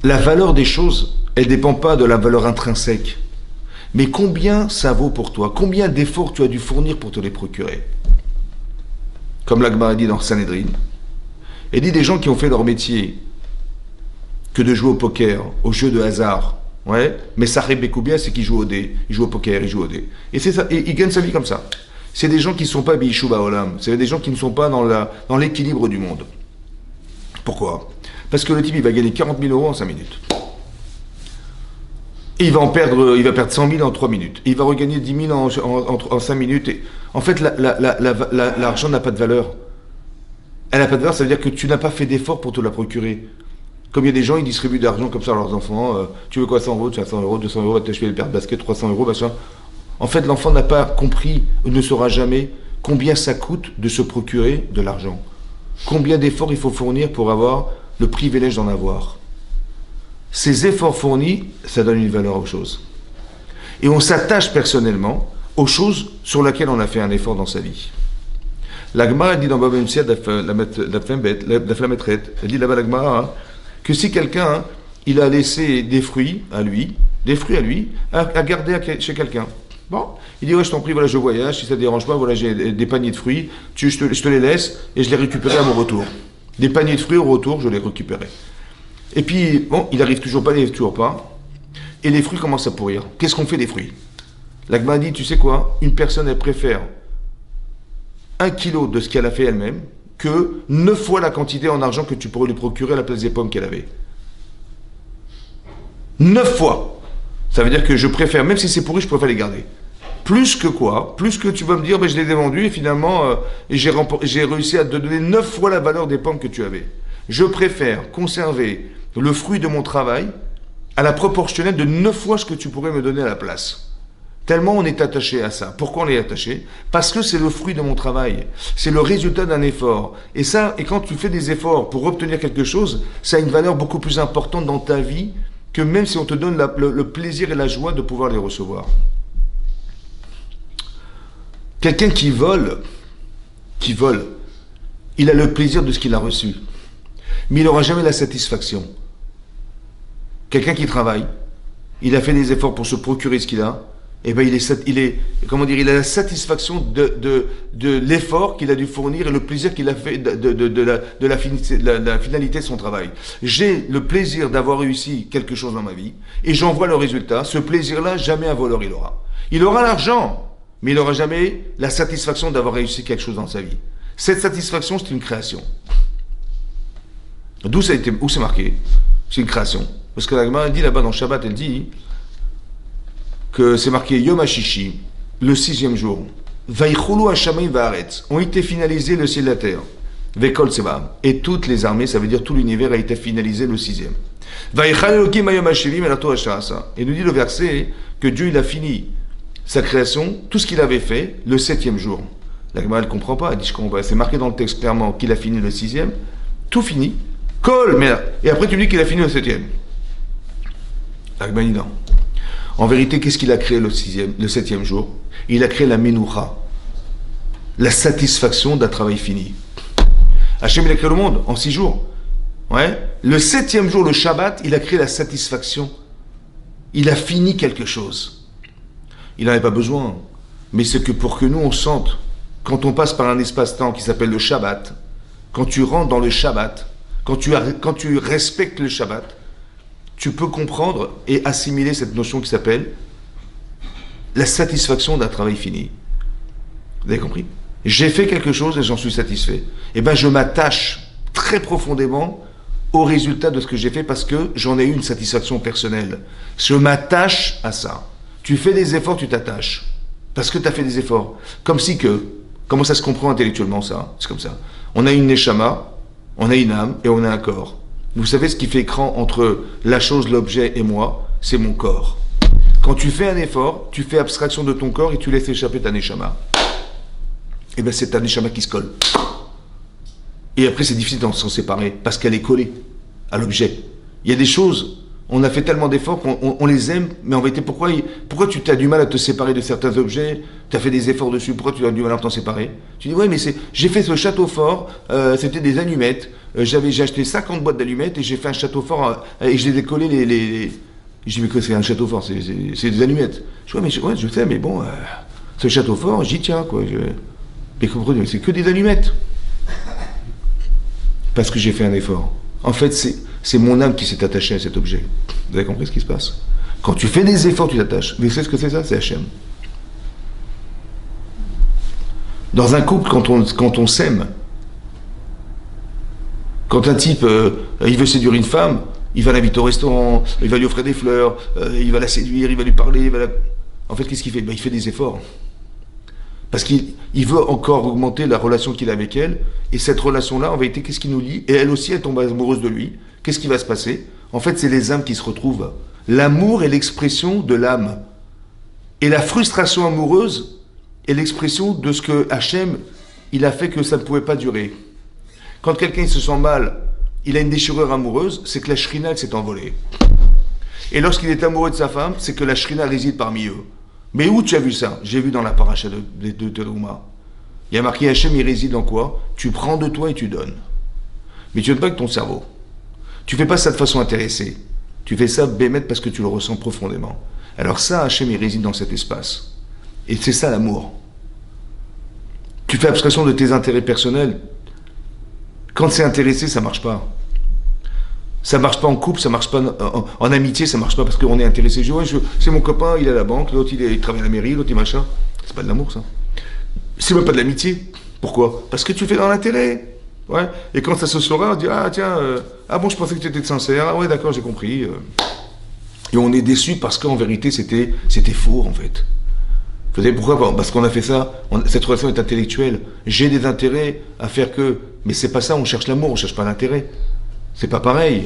La valeur des choses, elle ne dépend pas de la valeur intrinsèque. Mais combien ça vaut pour toi? Combien d'efforts tu as dû fournir pour te les procurer? Comme l'Agmara dit dans Sanhedrin, et dit des gens qui ont fait leur métier que de jouer au poker, au jeu de hasard. Ouais, mais ça bien, c'est qu'ils jouent au dé, ils jouent au poker, ils jouent au dé. Et c'est ça, et ils gagnent sa vie comme ça. C'est des gens qui ne sont pas B'Yishuv Ha'olam, c'est des gens qui ne sont pas dans l'équilibre du monde. Pourquoi? Parce que le type, il va gagner 40 000 euros en 5 minutes. Et il va perdre 100 000 en 3 minutes. Et il va regagner 10 000 en 5 minutes. Et en fait, l'argent n'a pas de valeur. Elle n'a pas de valeur, ça veut dire que tu n'as pas fait d'effort pour te la procurer. Comme il y a des gens, ils distribuent de l'argent comme ça à leurs enfants. Tu veux quoi, 100 euros, tu as 100 euros, 200 euros, tu as acheté les paires de basket, 300 euros, machin. En fait, l'enfant n'a pas compris, ou ne saura jamais, combien ça coûte de se procurer de l'argent. Combien d'efforts il faut fournir pour avoir le privilège d'en avoir. Ces efforts fournis, ça donne une valeur aux choses. Et on s'attache personnellement aux choses sur lesquelles on a fait un effort dans sa vie. La Gemara dit dans Baba Metzia, elle dit là-bas la Gemara, que si quelqu'un, il a laissé des fruits à lui, à garder chez quelqu'un. Bon, il dit ouais, je t'en prie, voilà, je voyage, si ça ne dérange pas, voilà, j'ai des paniers de fruits, je te les laisse et je les récupérerai à mon retour. Des paniers de fruits au retour, je les récupérerai. Et puis, bon, il n'arrive toujours pas, et les fruits commencent à pourrir. Qu'est-ce qu'on fait des fruits? L'Agma dit, tu sais quoi? Une personne, elle préfère 1 kilo de ce qu'elle a fait elle-même que 9 fois la quantité en argent que tu pourrais lui procurer à la place des pommes qu'elle avait. 9 fois! Ça veut dire que je préfère, même si c'est pourri, je préfère les garder. Plus que quoi? Plus que tu vas me dire, ben, je les ai vendus et finalement, j'ai réussi à te donner 9 fois la valeur des pommes que tu avais. Je préfère conserver le fruit de mon travail à la proportionnelle de 9 fois ce que tu pourrais me donner à la place. Tellement on est attaché à ça. Pourquoi on est attaché? Parce que c'est le fruit de mon travail. C'est le résultat d'un effort. Et quand tu fais des efforts pour obtenir quelque chose, ça a une valeur beaucoup plus importante dans ta vie que même si on te donne le plaisir et la joie de pouvoir les recevoir. Quelqu'un qui vole, il a le plaisir de ce qu'il a reçu. Mais il n'aura jamais la satisfaction. Quelqu'un qui travaille, il a fait des efforts pour se procurer ce qu'il a, et ben il a la satisfaction de l'effort qu'il a dû fournir et le plaisir qu'il a fait de la finalité de son travail. J'ai le plaisir d'avoir réussi quelque chose dans ma vie, et j'en vois le résultat. Ce plaisir-là, jamais un voleur il aura. Il aura l'argent, mais il n'aura jamais la satisfaction d'avoir réussi quelque chose dans sa vie. Cette satisfaction, c'est une création. Où c'est marqué? C'est une création. Parce que la Gemara dit là-bas dans Shabbat, elle dit que c'est marqué Yom HaShishi, le 6e jour. Vaichulu Hashamayim Va'aretz, ont été finalisés le ciel et la terre. Vekol Seba. Et toutes les armées, ça veut dire tout l'univers a été finalisé le 6e. Vaichal Elokim Hayom HaShivim Elato Hashasa. Et nous dit le verset que Dieu il a fini sa création, tout ce qu'il avait fait, le 7e jour. La Gemara ne comprend pas, elle dit je comprends pas. C'est marqué dans le texte clairement qu'il a fini le 6e, tout fini. Kol, mais et après tu dis qu'il a fini le 7e. La Gemara dit non. En vérité, qu'est-ce qu'il a créé le 7e jour? Il a créé la Menoucha, la satisfaction d'un travail fini. Hachem, il a créé le monde en 6 jours. Ouais. Le 7e jour, le Shabbat, il a créé la satisfaction. Il a fini quelque chose. Il n'en avait pas besoin. Mais c'est que pour que nous, on sente, quand on passe par un espace-temps qui s'appelle le Shabbat, quand tu rentres dans le Shabbat, quand tu respectes le Shabbat, tu peux comprendre et assimiler cette notion qui s'appelle la satisfaction d'un travail fini. Vous avez compris? J'ai fait quelque chose et j'en suis satisfait. Et ben je m'attache très profondément au résultat de ce que j'ai fait parce que j'en ai eu une satisfaction personnelle. Je m'attache à ça. Tu fais des efforts, tu t'attaches. Parce que tu as fait des efforts. Comme si que, comment ça se comprend intellectuellement ça? C'est comme ça. On a une neshama, on a une âme et on a un corps. Vous savez ce qui fait écran entre la chose, l'objet et moi? C'est mon corps. Quand tu fais un effort, tu fais abstraction de ton corps et tu laisses échapper ta neshama. Et bien c'est ta neshama qui se colle. Et après c'est difficile d'en s'en séparer parce qu'elle est collée à l'objet. Il y a des choses, on a fait tellement d'efforts qu'on les aime, mais en vérité pourquoi tu as du mal à te séparer de certains objets? Tu as fait des efforts dessus, pourquoi tu as du mal à t'en séparer? Tu dis ouais mais j'ai fait ce château fort, c'était des allumettes, j'ai acheté 50 boîtes d'allumettes et j'ai fait un château fort et je les ai collés je dis mais quoi c'est un château fort, c'est des allumettes. Je dis ouais mais je sais mais bon, ce château fort j'y tiens quoi. Mais comprenez, c'est que des allumettes. Parce que j'ai fait un effort. En fait, c'est mon âme qui s'est attachée à cet objet. Vous avez compris ce qui se passe? Quand tu fais des efforts, tu t'attaches. Mais vous savez ce que c'est ça? C'est Hachem. Dans un couple, quand on s'aime, quand un type, il veut séduire une femme, il va l'inviter au restaurant, il va lui offrir des fleurs, il va la séduire, il va lui parler, En fait, qu'est-ce qu'il fait? Il fait des efforts. Parce qu'il veut encore augmenter la relation qu'il a avec elle. Et cette relation-là, en vérité, qu'est-ce qui nous lie? Et elle aussi, elle tombe amoureuse de lui. Qu'est-ce qui va se passer? En fait, c'est les âmes qui se retrouvent. L'amour est l'expression de l'âme. Et la frustration amoureuse est l'expression de ce que Hachem, il a fait que ça ne pouvait pas durer. Quand quelqu'un se sent mal, il a une déchirure amoureuse, c'est que la shrina, elle s'est envolée. Et lorsqu'il est amoureux de sa femme, c'est que la shrina réside parmi eux. Mais où tu as vu ça? J'ai vu dans la paracha de Teruma. Il y a marqué Hachem, il réside dans quoi? Tu prends de toi et tu donnes. Mais tu ne donnes pas avec ton cerveau. Tu fais pas ça de façon intéressée. Tu fais ça bémet parce que tu le ressens profondément. Alors ça, Hachem, il réside dans cet espace. Et c'est ça l'amour. Tu fais abstraction de tes intérêts personnels. Quand c'est intéressé, ça marche pas. Ça marche pas en couple, ça marche pas en amitié, ça marche pas parce qu'on est intéressé. C'est mon copain, il est à la banque, l'autre il travaille à la mairie, l'autre il machin. C'est pas de l'amour ça. C'est même pas de l'amitié. Pourquoi? Parce que tu fais dans l'intérêt. Ouais. Et quand ça se saura, on dit ah tiens, ah bon je pensais que tu étais sincère, ah ouais d'accord j'ai compris. Et on est déçu parce qu'en vérité c'était faux en fait. Vous savez pourquoi? Parce qu'on a fait ça, cette relation est intellectuelle. J'ai des intérêts à faire que, mais c'est pas ça, on cherche l'amour, on cherche pas l'intérêt. C'est pas pareil.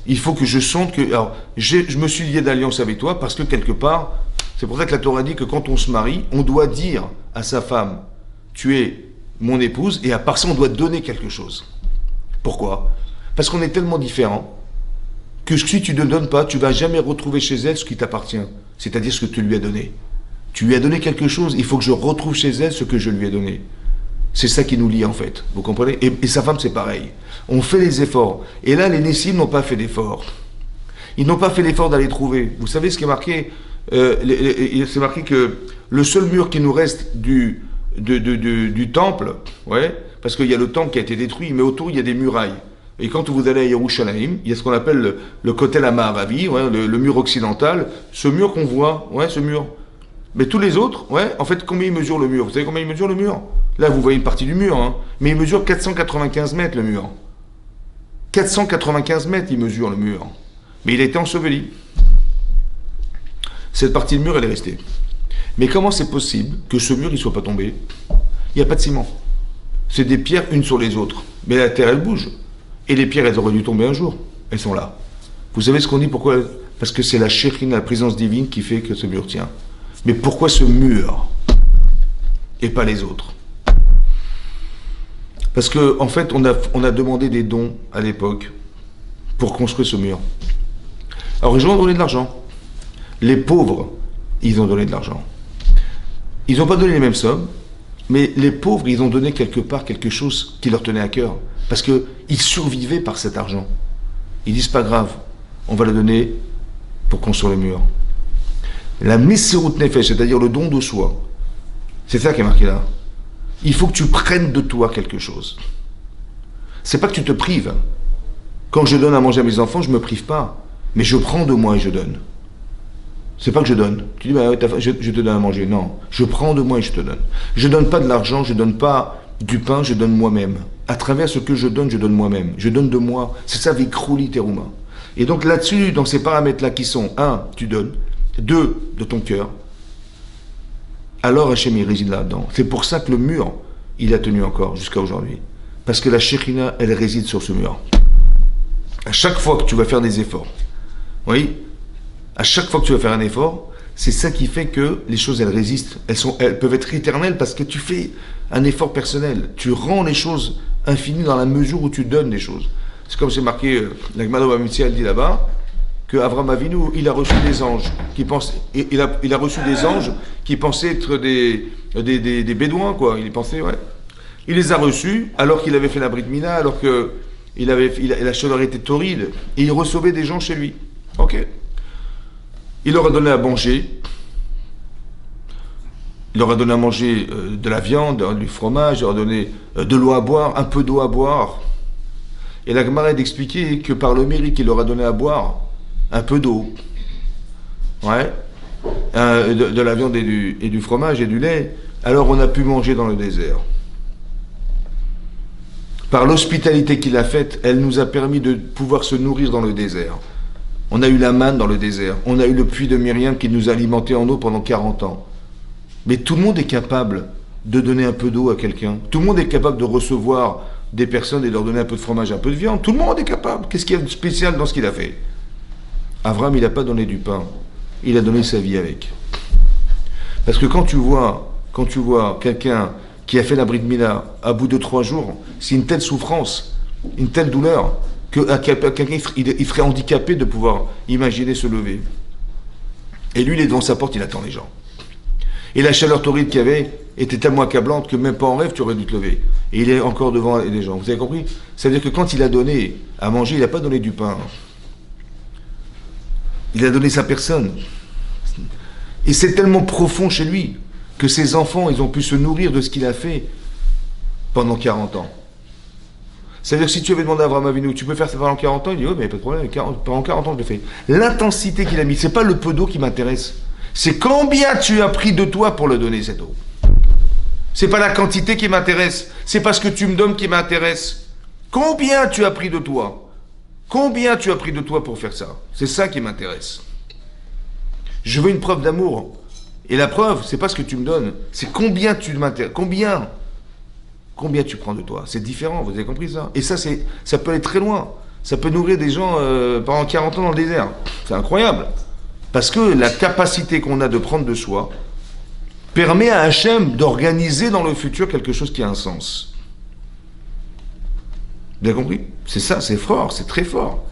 Il faut que je sente que... Alors, je me suis lié d'alliance avec toi parce que quelque part, c'est pour ça que la Torah dit que quand on se marie, on doit dire à sa femme, tu es mon épouse, et à part ça, on doit donner quelque chose. Pourquoi? Parce qu'on est tellement différents que si tu ne donnes pas, tu vas jamais retrouver chez elle ce qui t'appartient, c'est-à-dire ce que tu lui as donné. Tu lui as donné quelque chose, il faut que je retrouve chez elle ce que je lui ai donné. C'est ça qui nous lie en fait, vous comprenez? Et sa femme c'est pareil. On fait les efforts. Et là les Nessim n'ont pas fait d'efforts. Ils n'ont pas fait l'effort d'aller trouver. Vous savez ce qui est marqué? C'est marqué que le seul mur qui nous reste du temple, ouais, parce qu'il y a le temple qui a été détruit, mais autour il y a des murailles. Et quand vous allez à Yerushalayim, il y a ce qu'on appelle le Kotel HaMaaravi, ouais, le mur occidental, ce mur qu'on voit, ouais, ce mur. Mais tous les autres, ouais, en fait, combien il mesure le mur? Vous savez combien il mesure le mur? Là, vous voyez une partie du mur, hein, mais il mesure 495 mètres le mur. 495 mètres il mesure le mur. Mais il a été enseveli. Cette partie du mur, elle est restée. Mais comment c'est possible que ce mur ne soit pas tombé? Il n'y a pas de ciment. C'est des pierres une sur les autres. Mais la terre, elle bouge. Et les pierres, elles auraient dû tomber un jour. Elles sont là. Vous savez ce qu'on dit? Pourquoi? Parce que c'est la Shekhinah, la présence divine, qui fait que ce mur tient. Mais pourquoi ce mur et pas les autres? Parce que en fait, on a demandé des dons à l'époque pour construire ce mur. Alors, les gens ont donné de l'argent. Les pauvres, ils ont donné de l'argent. Ils n'ont pas donné les mêmes sommes, mais les pauvres, ils ont donné quelque part quelque chose qui leur tenait à cœur. Parce qu'ils survivaient par cet argent. Ils disent, pas grave, on va le donner pour construire le mur. La Messirut Nefesh, c'est-à-dire le don de soi, c'est ça qui est marqué là. Il faut que tu prennes de toi quelque chose. C'est pas que tu te prives. Quand je donne à manger à mes enfants, je ne me prive pas. Mais je prends de moi et je donne. C'est pas que je donne. Tu dis, bah, ouais, je te donne à manger. Non, je prends de moi et je te donne. Je donne pas de l'argent, je donne pas du pain, je donne moi-même. À travers ce que je donne moi-même. Je donne de moi. C'est ça, Vikrouli Teruma. Et donc là-dessus, dans ces paramètres-là qui sont, un, tu donnes, deux, de ton cœur, alors Hachem il réside là-dedans. C'est pour ça que le mur, il a tenu encore jusqu'à aujourd'hui. Parce que la Shekhina, elle réside sur ce mur. À chaque fois que tu vas faire des efforts, oui, à chaque fois que tu vas faire un effort, c'est ça qui fait que les choses, elles résistent. Elles peuvent être éternelles parce que tu fais un effort personnel. Tu rends les choses infinies dans la mesure où tu donnes des choses. C'est comme c'est marqué, la Gemara Bamidbar, elle dit là-bas, que Avraham Avinu, il a reçu des anges qui pensaient, il a reçu des anges qui pensaient être des bédouins, quoi. Il pensait, ouais. Il les a reçus alors qu'il avait fait la Brit Mila, alors que la chaleur était torride, et il recevait des gens chez lui. Ok. Il leur a donné à manger. Il leur a donné à manger de la viande, du fromage, il leur a donné de l'eau à boire, un peu d'eau à boire. Et la Gemara d'expliquer que par le mérite qu'il leur a donné à boire, un peu d'eau, ouais, de la viande et du fromage et du lait, alors on a pu manger dans le désert. Par l'hospitalité qu'il a faite, elle nous a permis de pouvoir se nourrir dans le désert. On a eu la manne dans le désert, on a eu le puits de Myriam qui nous alimentait en eau pendant 40 ans. Mais tout le monde est capable de donner un peu d'eau à quelqu'un. Tout le monde est capable de recevoir des personnes et de leur donner un peu de fromage, un peu de viande. Tout le monde est capable. Qu'est-ce qu'il y a de spécial dans ce qu'il a fait? Abraham, il n'a pas donné du pain. Il a donné sa vie avec. Parce que quand tu vois quelqu'un qui a fait la Brit Mila à bout de 3 jours, c'est une telle souffrance, une telle douleur, que quelqu'un il serait handicapé de pouvoir imaginer se lever. Et lui, il est devant sa porte, il attend les gens. Et la chaleur torride qu'il y avait était tellement accablante que même pas en rêve tu aurais dû te lever. Et il est encore devant les gens. Vous avez compris? Ça veut dire que quand il a donné à manger, il n'a pas donné du pain. Il a donné sa personne. Et c'est tellement profond chez lui que ses enfants, ils ont pu se nourrir de ce qu'il a fait pendant 40 ans. C'est-à-dire que si tu avais demandé à Avraham Avinu, tu peux faire ça pendant 40 ans, il dit, oh, mais pas de problème, pendant 40 ans je le fais. L'intensité qu'il a mis, c'est pas le peu d'eau qui m'intéresse. C'est combien tu as pris de toi pour le donner, cette eau. C'est pas la quantité qui m'intéresse, c'est pas ce que tu me donnes qui m'intéresse. Combien tu as pris de toi? Combien tu as pris de toi pour faire ça? C'est ça qui m'intéresse. Je veux une preuve d'amour. Et la preuve, c'est pas ce que tu me donnes, c'est combien tu m'intéresses. Combien tu prends de toi? C'est différent, vous avez compris ça? Et ça peut aller très loin. Ça peut nourrir des gens pendant 40 ans dans le désert. C'est incroyable. Parce que la capacité qu'on a de prendre de soi permet à Hachem d'organiser dans le futur quelque chose qui a un sens. Vous avez compris? C'est ça, c'est fort, c'est très fort.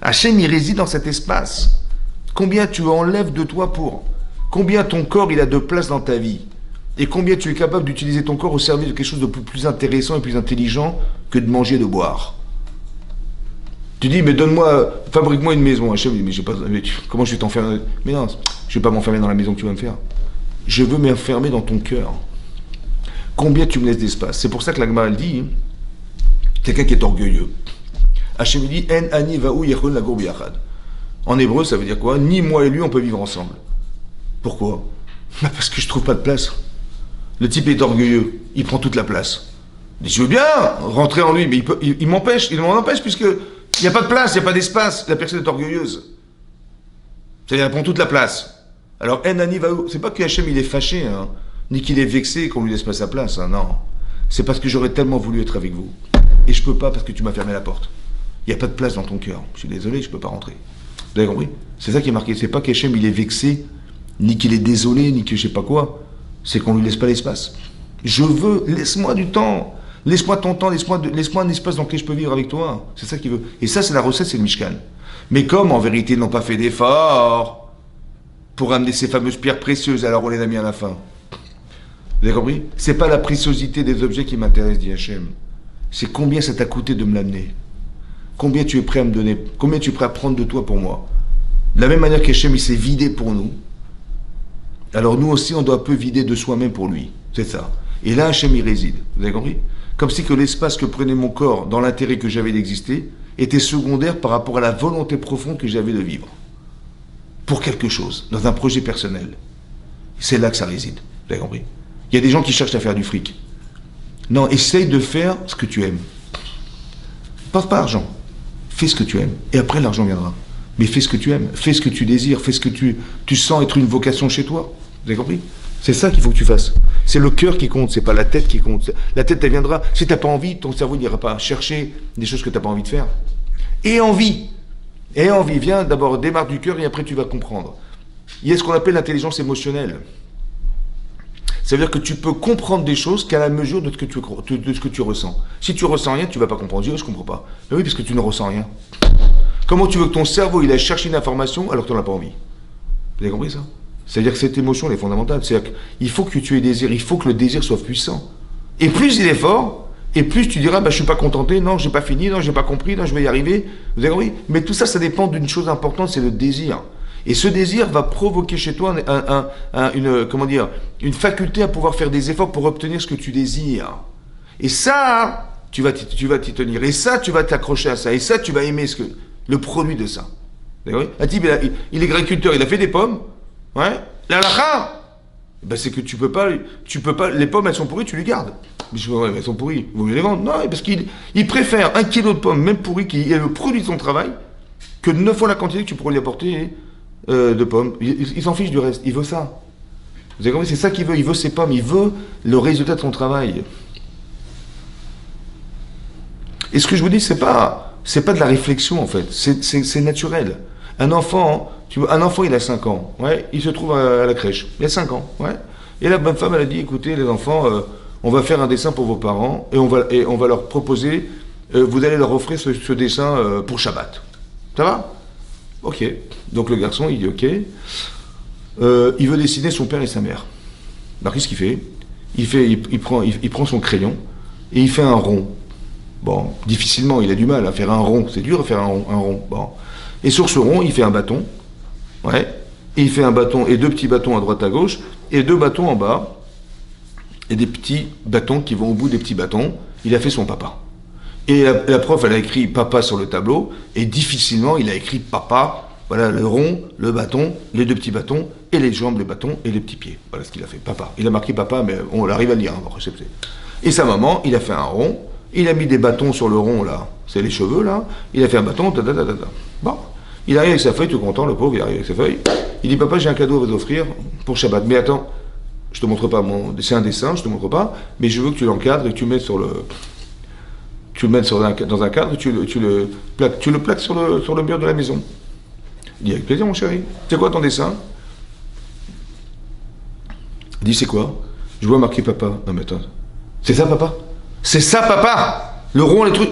Hachem, il réside dans cet espace. Combien tu enlèves de toi pour? Combien ton corps, il a de place dans ta vie? Et combien tu es capable d'utiliser ton corps au service de quelque chose de plus intéressant et plus intelligent que de manger et de boire? Tu dis, mais fabrique-moi une maison. Hachem dit, mais comment je vais t'enfermer? Mais non, je ne vais pas m'enfermer dans la maison que tu vas me faire. Je veux m'enfermer dans ton cœur. Combien tu me laisses d'espace? C'est pour ça que la Gemara, elle dit, quelqu'un qui est orgueilleux. Hachem dit, En ani va'u yechon lagour biyachad. En hébreu, ça veut dire quoi? Ni moi et lui, on peut vivre ensemble. Pourquoi? Parce que je trouve pas de place. Le type est orgueilleux, il prend toute la place. Il dit, je veux bien rentrer en lui, mais il m'en empêche puisque il n'y a pas de place, il n'y a pas d'espace. La personne est orgueilleuse. C'est-à-dire, elle prend toute la place. Alors, Enani va où? C'est pas que Hachem il est fâché, hein, ni qu'il est vexé qu'on lui laisse pas sa place, hein, non. C'est parce que j'aurais tellement voulu être avec vous. Et je peux pas parce que tu m'as fermé la porte. Il n'y a pas de place dans ton cœur. Je suis désolé, je peux pas rentrer. Vous avez compris? C'est ça qui est marqué. C'est pas qu'Hachem il est vexé, ni qu'il est désolé, ni que je sais pas quoi. C'est qu'on lui laisse pas l'espace. Je veux, laisse-moi du temps. Laisse-moi ton temps, laisse-moi un espace dans lequel je peux vivre avec toi. C'est ça qu'il veut. Et ça, c'est la recette, c'est le Mishkan. Mais comme, en vérité, ils n'ont pas fait d'effort pour amener ces fameuses pierres précieuses, alors on les a mis à la fin. Vous avez compris? C'est pas la préciosité des objets qui m'intéresse, dit Hachem. C'est combien ça t'a coûté de me l'amener. Combien tu es prêt à me donner. Combien tu es prêt à prendre de toi pour moi. De la même manière qu'Hachem, il s'est vidé pour nous. Alors nous aussi, on doit un peu vider de soi-même pour lui. C'est ça. Et là, Hachem y réside. Vous avez compris? Comme si que l'espace que prenait mon corps dans l'intérêt que j'avais d'exister était secondaire par rapport à la volonté profonde que j'avais de vivre. pour quelque chose, dans un projet personnel. C'est là que ça réside. Vous avez compris? Il y a des gens qui cherchent à faire du fric. Non, essaye de faire ce que tu aimes. Pense pas argent. Fais ce que tu aimes. Et après, l'argent viendra. Mais fais ce que tu aimes. Fais ce que tu désires. Fais ce que tu sens être une vocation chez toi. Vous avez compris? C'est ça qu'il faut que tu fasses. C'est le cœur qui compte, c'est pas la tête qui compte. La tête, elle viendra. Si tu n'as pas envie, ton cerveau n'ira pas chercher des choses que tu n'as pas envie de faire. Et envie. Et envie. Viens d'abord, démarre du cœur et après tu vas comprendre. Il y a ce qu'on appelle l'intelligence émotionnelle. Ça veut dire que tu peux comprendre des choses qu'à la mesure de ce que tu ressens. Si tu ressens rien, tu ne vas pas comprendre. Je ne comprends pas. Mais oui, parce que tu ne ressens rien. Comment tu veux que ton cerveau il aille chercher une information alors que tu n'en as pas envie? Vous avez compris ça? C'est-à-dire que cette émotion elle est fondamentale. C'est-à-dire qu'il faut que tu aies désir, il faut que le désir soit puissant. Et plus il est fort, et plus tu diras, je ne suis pas contenté, non, j'ai pas fini, non, j'ai pas compris, non, je vais y arriver. Vous avez compris? Mais tout ça, ça dépend d'une chose importante, c'est le désir. Et ce désir va provoquer chez toi une faculté à pouvoir faire des efforts pour obtenir ce que tu désires. Et ça, tu vas t'y tenir. Et ça, tu vas t'accrocher à ça. Et ça, tu vas aimer le produit de ça. Vous avez compris? Un type, il est agriculteur, il a fait des pommes. Ouais. La lacha, c'est que tu peux pas, les pommes, elles sont pourries, tu les gardes. Mais elles sont pourries, vous voulez les vendre? Non, parce qu'il préfère 1 kilo de pommes, même pourries, qui est le produit de son travail, que 9 fois la quantité que tu pourrais lui apporter de pommes. Il s'en fiche du reste, il veut ça. Vous avez compris? C'est ça qu'il veut ses pommes, il veut le résultat de son travail. Et ce que je vous dis, c'est pas de la réflexion, en fait, c'est naturel. Un enfant, il a 5 ans, ouais, il se trouve à la crèche, il a 5 ans, ouais. Et la bonne femme, elle a dit, écoutez, les enfants, on va faire un dessin pour vos parents, et on va leur proposer, vous allez leur offrir ce dessin pour Shabbat. Ça va? Ok. Donc le garçon, il dit ok. Il veut dessiner son père et sa mère. Alors qu'est-ce qu'il fait? Il prend son crayon, et il fait un rond. Bon, difficilement, il a du mal à faire un rond, c'est dur à faire un rond. Bon. Et sur ce rond, il fait un bâton. Ouais. Et il fait un bâton et 2 petits bâtons à droite à gauche et 2 bâtons en bas et des petits bâtons qui vont au bout des petits bâtons. Il a fait son papa. Et la prof, elle a écrit papa sur le tableau et difficilement, il a écrit papa. Voilà le rond, le bâton, les 2 petits bâtons et les jambes, le bâton et les petits pieds. Voilà ce qu'il a fait. Papa. Il a marqué papa, mais on arrive à le lire. Et sa maman, il a fait un rond. Il a mis des bâtons sur le rond, là. C'est les cheveux, là. Il a fait un bâton, Bon. Il arrive avec sa feuille, tout content, le pauvre, il arrive avec sa feuille. Il dit, papa, j'ai un cadeau à vous offrir pour Shabbat. Mais attends, je te montre pas c'est un dessin, je te montre pas, mais je veux que tu l'encadres et que tu le mettes dans un cadre et tu le plaques sur le mur de la maison. Il dit, avec plaisir, mon chéri. C'est quoi ton dessin? Il dit, c'est quoi? Je vois marqué papa. Non, mais attends. C'est ça, papa? C'est ça, papa! Le rond, les trucs.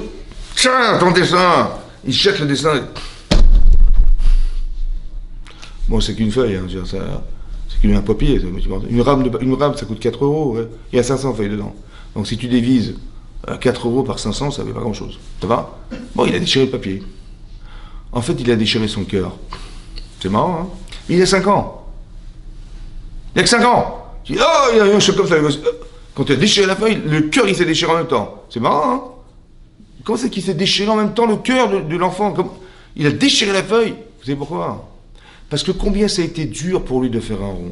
Tiens, ton dessin! Il cherche le dessin. Bon, c'est qu'une feuille, hein, c'est qu'un papier. Une rame, ça coûte 4 euros. Ouais. Il y a 500 feuilles dedans. Donc si tu divises 4 euros par 500, ça ne fait pas grand-chose. Ça va? Bon, il a déchiré le papier. En fait, il a déchiré son cœur. C'est marrant, hein? Il a 5 ans. Il a que 5 ans. Tu dis, oh, il y a un choc comme ça. Quand tu as déchiré la feuille, le cœur, il s'est déchiré en même temps. C'est marrant, hein? Comment c'est qu'il s'est déchiré en même temps le cœur de l'enfant? Il a déchiré la feuille. Vous savez pourquoi? Parce que combien ça a été dur pour lui de faire un rond.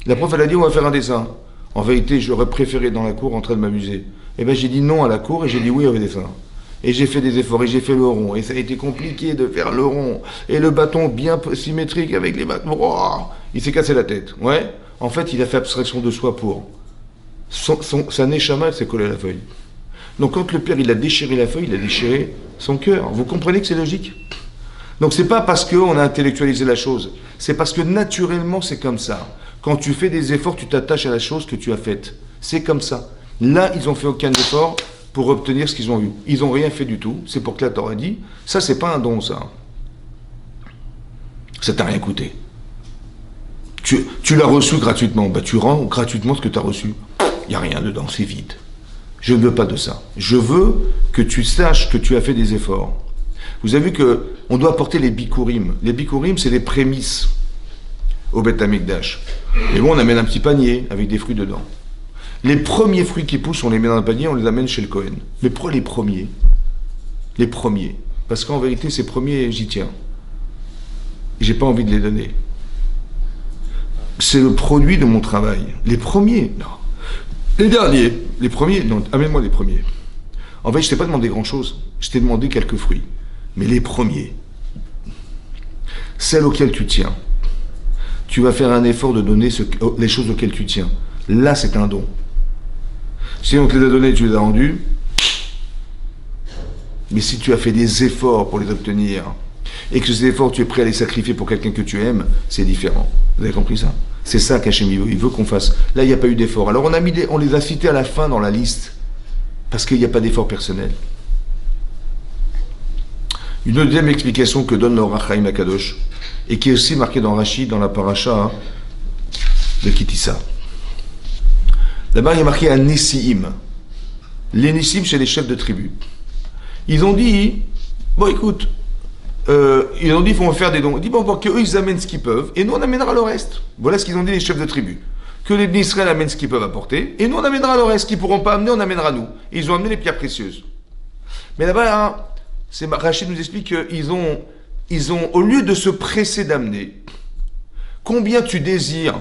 La prof, elle a dit, on va faire un dessin. En vérité, j'aurais préféré dans la cour en train de m'amuser. Eh bien, j'ai dit non à la cour et j'ai dit oui au dessin. Et j'ai fait des efforts et j'ai fait le rond. Et ça a été compliqué de faire le rond. Et le bâton bien symétrique avec les bâtons. Oh, il s'est cassé la tête. Ouais. En fait, il a fait abstraction de soi pour. Sa neshama, elle s'est collée à la feuille. Donc quand le père, il a déchiré la feuille, il a déchiré son cœur. Vous comprenez que c'est logique? Donc c'est pas parce qu'on a intellectualisé la chose, c'est parce que naturellement c'est comme ça. Quand tu fais des efforts, tu t'attaches à la chose que tu as faite. C'est comme ça. Là, ils n'ont fait aucun effort pour obtenir ce qu'ils ont eu. Ils n'ont rien fait du tout. C'est pour que la Torah dit, ça c'est pas un don, ça. Ça t'a rien coûté. Tu l'as reçu gratuitement. Tu rends gratuitement ce que tu as reçu. Il n'y a rien dedans, c'est vide. Je ne veux pas de ça. Je veux que tu saches que tu as fait des efforts. Vous avez vu qu'on doit apporter les bikurim. Les bikurim, c'est les prémices au Beth Amikdash. Et bon, on amène un petit panier avec des fruits dedans. Les premiers fruits qui poussent, on les met dans un panier, on les amène chez le Kohen. Mais pourquoi les premiers? Les premiers. Parce qu'en vérité, ces premiers, j'y tiens. j'ai pas envie de les donner. C'est le produit de mon travail. Les premiers, non. Les derniers, les premiers, non, amène-moi les premiers. En fait, je t'ai pas demandé grand-chose. Je t'ai demandé quelques fruits. Mais les premiers, celles auxquelles tu tiens, tu vas faire un effort de donner les choses auxquelles tu tiens. Là, c'est un don. Si on te les a donnés, tu les as rendus. Mais si tu as fait des efforts pour les obtenir, et que ces efforts, tu es prêt à les sacrifier pour quelqu'un que tu aimes, c'est différent. Vous avez compris ça? C'est ça qu'Hachem il veut qu'on fasse. Là, il n'y a pas eu d'effort. Alors, on les a cités à la fin dans la liste, parce qu'il n'y a pas d'effort personnel. Une deuxième explication que donne le Ohr HaChaim Akadosh, et qui est aussi marquée dans Rashi, dans la paracha de Kitissa. Là-bas, il y a marqué un Nessiim. Les Nessiim, c'est les chefs de tribu. Ils ont dit, bon écoute, ils ont dit, il faut faire des dons. Ils disent, bon, qu'eux, ils amènent ce qu'ils peuvent, et nous, on amènera le reste. Voilà ce qu'ils ont dit, les chefs de tribu. Que les Israël amènent ce qu'ils peuvent apporter, et nous, on amènera le reste. Ce qu'ils ne pourront pas amener, on amènera nous. Et ils ont amené les pierres précieuses. Mais là-bas, Rachid nous explique qu'ils ont, au lieu de se presser d'amener, combien tu désires,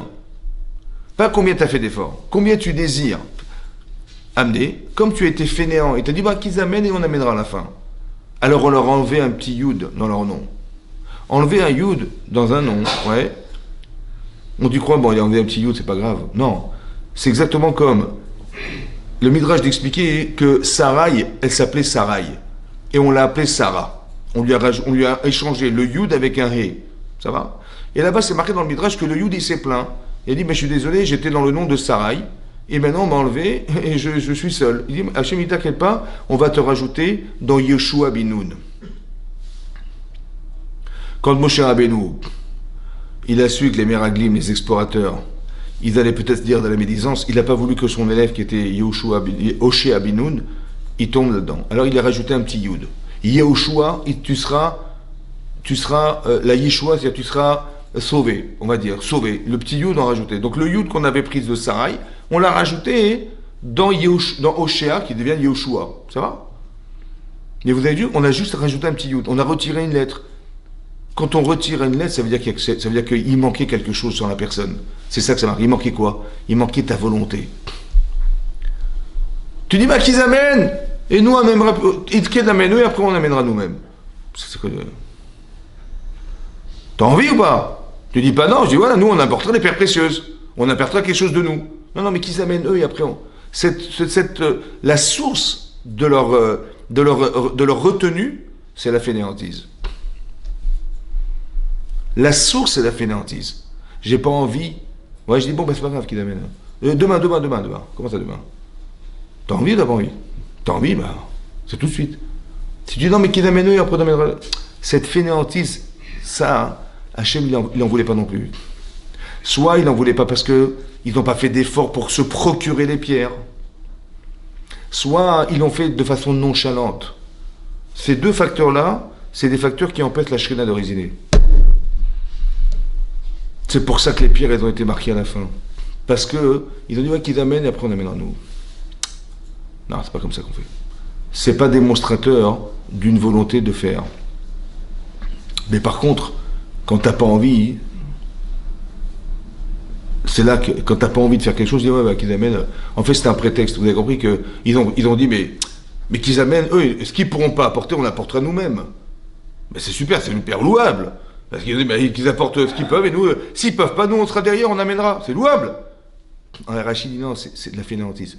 pas combien tu as fait d'efforts, combien tu désires amener, comme tu as été fainéant, et tu as dit, bah, qu'ils amènent et on amènera à la fin. Alors on leur a enlevé un petit yud dans leur nom. Enlever un yud dans un nom, ouais. On dit quoi? Bon, il a enlevé un petit yud, c'est pas grave. Non. C'est exactement comme le Midrash d'expliquer que Sarai, elle s'appelait Sarai. Et on l'a appelée Sarah. On lui a échangé le yud avec un hé. Ça va? Et là-bas, c'est marqué dans le Midrash que le yud, il s'est plaint. Il a dit, mais je suis désolé, j'étais dans le nom de Sarai. Et maintenant, on m'a enlevé et je suis seul. Il dit, Hachem, ne t'inquiète pas, on va te rajouter dans Yeshua Binoun. Quand Moshe Rabbeinu, il a su que les Meraglim, les explorateurs, ils allaient peut-être dire de la médisance, il n'a pas voulu que son élève qui était Hoshea Binoun, il tombe là-dedans. Alors il a rajouté un petit yud. Yehoshua, tu seras la Yeshua, c'est-à-dire tu seras sauvé, on va dire, sauvé. Le petit yud, on a rajouté. Donc le yud qu'on avait pris de Sarai, on l'a rajouté dans Hoshea, qui devient Yehoshua. Ça va? Mais vous avez vu, on a juste rajouté un petit yud. On a retiré une lettre. Quand on retire une lettre, ça veut dire qu'il manquait quelque chose sur la personne. C'est ça que ça marque. Il manquait quoi? Il manquait ta volonté. Tu dis, bah, qu'ils amènent, et nous, on amènera, ils amènent eux, et après, on amènera nous-mêmes. T'as envie ou pas? Tu dis pas non, je dis, voilà, nous, on apportera des pierres précieuses. On apportera quelque chose de nous. Non, mais qu'ils amènent eux, et après, la source de leur retenue, c'est la fainéantise. La source, c'est la fainéantise. J'ai pas envie. Ouais, je dis, bon, bah, c'est pas grave qu'ils amènent. Demain. Comment ça, demain? T'as envie ou t'as pas envie? T'as envie, bah, c'est tout de suite. Si tu dis non, mais qu'ils amènent eux, et après t'amèneras. Cette fainéantise, ça, Hachem, il n'en voulait pas non plus. Soit il n'en voulait pas parce qu'ils n'ont pas fait d'efforts pour se procurer les pierres. Soit ils l'ont fait de façon nonchalante. Ces deux facteurs-là, c'est des facteurs qui empêchent la shrina de résiner. C'est pour ça que les pierres, elles ont été marquées à la fin. Parce que ils ont dit ouais, qu'ils amènent et après on amènera nous. Non, c'est pas comme ça qu'on fait. C'est pas démonstrateur d'une volonté de faire. Mais par contre, quand t'as pas envie, c'est là que quand t'as pas envie de faire quelque chose, tu dis ouais, bah, qu'ils amènent. En fait, c'était un prétexte. Vous avez compris que ils ont dit mais qu'ils amènent eux, ce qu'ils pourront pas apporter, on l'apportera nous-mêmes. Mais c'est super, c'est une pierre louable. Parce qu'ils apportent ce qu'ils peuvent et nous, s'ils peuvent pas, nous on sera derrière, on amènera. C'est louable. Rachid dit non, c'est de la fainéantise.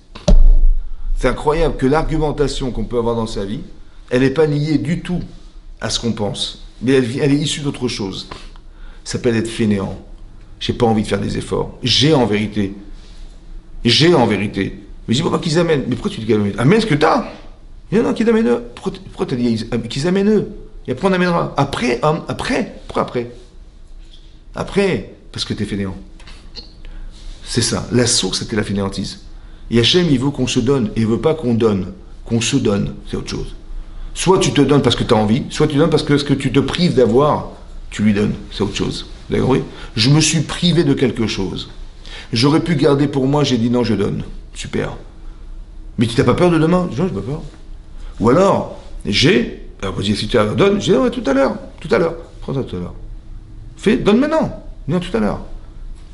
C'est incroyable que l'argumentation qu'on peut avoir dans sa vie, elle n'est pas liée du tout à ce qu'on pense. Mais elle est issue d'autre chose. Ça s'appelle être fainéant. J'ai pas envie de faire des efforts. J'ai en vérité. Mais je dis pas qu'ils amènent. Mais pourquoi tu dis qu'ils amènent? Amène ce que t'as. Non, qu'ils amènent eux. Pourquoi t'as dit qu'ils amènent eux? Et après on amènera. Après. Pourquoi après? Après, parce que t'es fainéant. C'est ça. La source, c'était la fainéantise. Et Hachem, il veut qu'on se donne. Et il veut pas qu'on donne. Qu'on se donne. C'est autre chose. Soit tu te donnes parce que tu as envie, soit tu donnes parce que ce que tu te prives d'avoir, tu lui donnes. C'est autre chose. Vous avez compris? Je me suis privé de quelque chose. J'aurais pu garder pour moi, j'ai dit non, je donne. Super. Mais tu n'as pas peur de demain? Je dis non, je n'ai pas peur. Ou alors, alors si tu donnes, j'ai dit non, tout à l'heure. Prends ça tout à l'heure. Donne maintenant, viens tout à l'heure.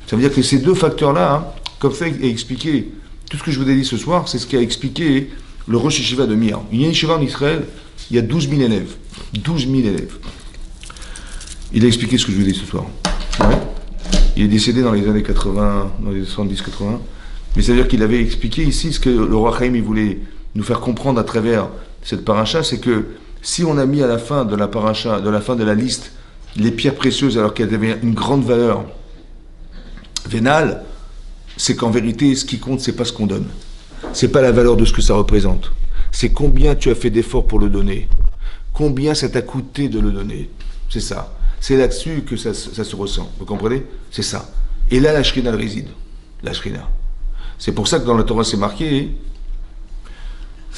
Ça veut dire que ces deux facteurs-là, hein, comme ça est expliqué, tout ce que je vous ai dit ce soir, c'est ce qu'a expliqué le Rosh Yeshiva de Mir. Il y a une yeshiva en Israël, il y a 12 000 élèves. 12 000 élèves. Il a expliqué ce que je vous ai dit ce soir. Ouais. Il est décédé dans les années 80, dans les 70-80. Mais ça veut dire qu'il avait expliqué ici ce que le roi Chaim il voulait nous faire comprendre à travers cette paracha, c'est que si on a mis à la fin de la paracha, de la fin de la liste, les pierres précieuses alors qu'elles avaient une grande valeur vénale, c'est qu'en vérité, ce qui compte, c'est pas ce qu'on donne. C'est pas la valeur de ce que ça représente. C'est combien tu as fait d'efforts pour le donner. Combien ça t'a coûté de le donner. C'est ça. C'est là-dessus que ça se ressent. Vous comprenez? C'est ça. Et là, la Shrina, elle réside. La Shrina. C'est pour ça que dans la Torah, c'est marqué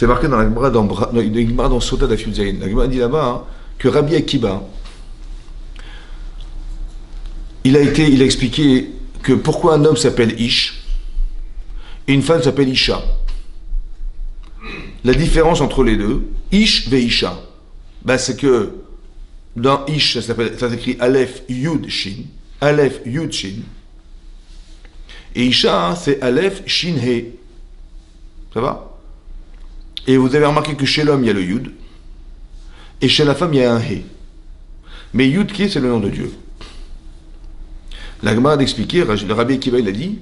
dans la Gemara, dans Sota d'Afyud Zayin. La Gemara dit là-bas hein, que Rabbi Akiba, il a expliqué que pourquoi un homme s'appelle Ish et une femme s'appelle Isha. La différence entre les deux, Ish et Isha, ben c'est que dans Ish, ça s'écrit Aleph Yud Shin, Aleph Yud Shin, et Isha, hein, c'est Aleph Shin He. Ça va? Et vous avez remarqué que chez l'homme, il y a le Yud, et chez la femme, il y a un He. Mais Yud qui est, c'est le nom de Dieu. La Gemara d'expliquer, le Rabbi Akiva, il a dit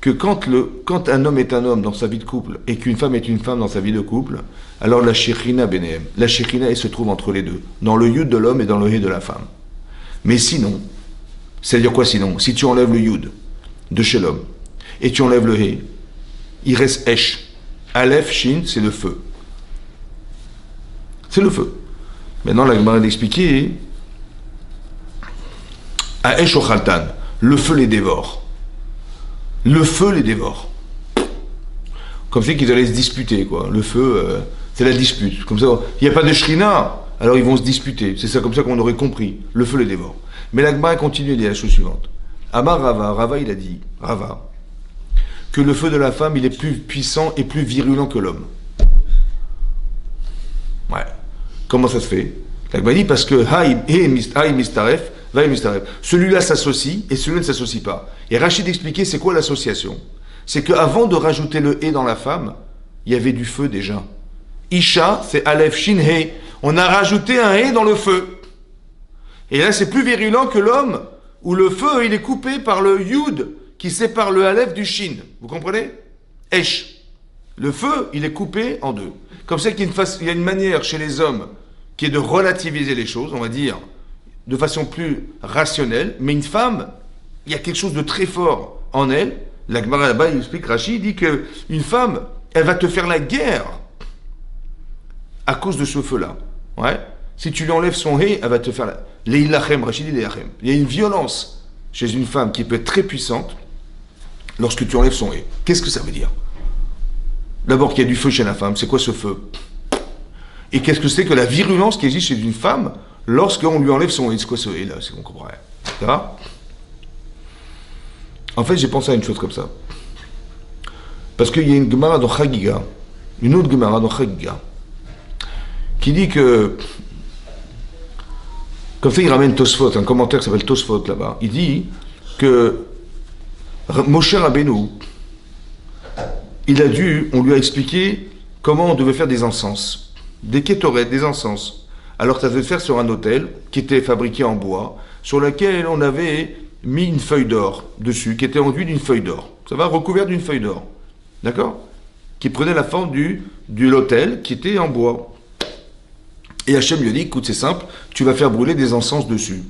que quand un homme est un homme dans sa vie de couple et qu'une femme est une femme dans sa vie de couple, alors la Shekhinah Benehem, la Shekhinah, elle se trouve entre les deux, dans le Yud de l'homme et dans le He de la femme. Mais sinon, c'est-à-dire quoi sinon? Si tu enlèves le Yud de chez l'homme et tu enlèves le He, il reste Esh. Aleph, Shin, c'est le feu. C'est le feu. Maintenant, la Gemara d'expliquer à Esh Ochaltan, le feu les dévore. Le feu les dévore. Comme c'est qu'ils allaient se disputer, quoi. Le feu, c'est la dispute. Comme ça, il n'y a pas de shrina, alors ils vont se disputer. C'est ça, comme ça qu'on aurait compris. Le feu les dévore. Mais la Gemara continue, il dit la chose suivante. Amar Rava, Rava il a dit, Rava, que le feu de la femme, il est plus puissant et plus virulent que l'homme. Ouais. Comment ça se fait? La Gemara dit parce que Haï Mistaref, celui-là s'associe et celui-là ne s'associe pas. Et Rachid expliquait c'est quoi l'association? C'est qu'avant de rajouter le He dans la femme, il y avait du feu déjà. Isha, c'est Aleph Shin He. On a rajouté un He dans le feu. Et là, c'est plus virulent que l'homme où le feu, il est coupé par le Yud qui sépare le Aleph du Shin. Vous comprenez? Esh. Le feu, il est coupé en deux. Comme ça qu'il y a une manière chez les hommes qui est de relativiser les choses, on va dire, de façon plus rationnelle, mais une femme, il y a quelque chose de très fort en elle. La Gemara là-bas, il explique, Rachid dit qu'une femme, elle va te faire la guerre à cause de ce feu-là. Ouais. Si tu lui enlèves son He, elle va te faire la... Leilachem, Rachid dit Leilachem. Il y a une violence chez une femme qui peut être très puissante lorsque tu enlèves son He. Qu'est-ce que ça veut dire? D'abord qu'il y a du feu chez la femme, c'est quoi ce feu? Et qu'est-ce que c'est que la virulence qui existe chez une femme lorsqu'on lui enlève son He? C'est quoi ce He là? C'est qu'on comprend rien. Ça va? En fait, j'ai pensé à une chose comme ça. Parce qu'il y a une Gemara dans Chagiga, une autre Gemara dans Chagiga, qui dit que, comme ça il ramène Tosfot, un commentaire qui s'appelle Tosfot là-bas, il dit que Moshe Rabbeinu, on lui a expliqué comment on devait faire des encens, des kétorets, des encens. Alors ça devait se faire sur un autel qui était fabriqué en bois, sur lequel on avait mis une feuille d'or dessus, qui était enduite d'une feuille d'or. Ça va, recouvert d'une feuille d'or. D'accord? Qui prenait la forme de l'autel qui était en bois. Et Hachem lui a dit, écoute, c'est simple, tu vas faire brûler des encens dessus.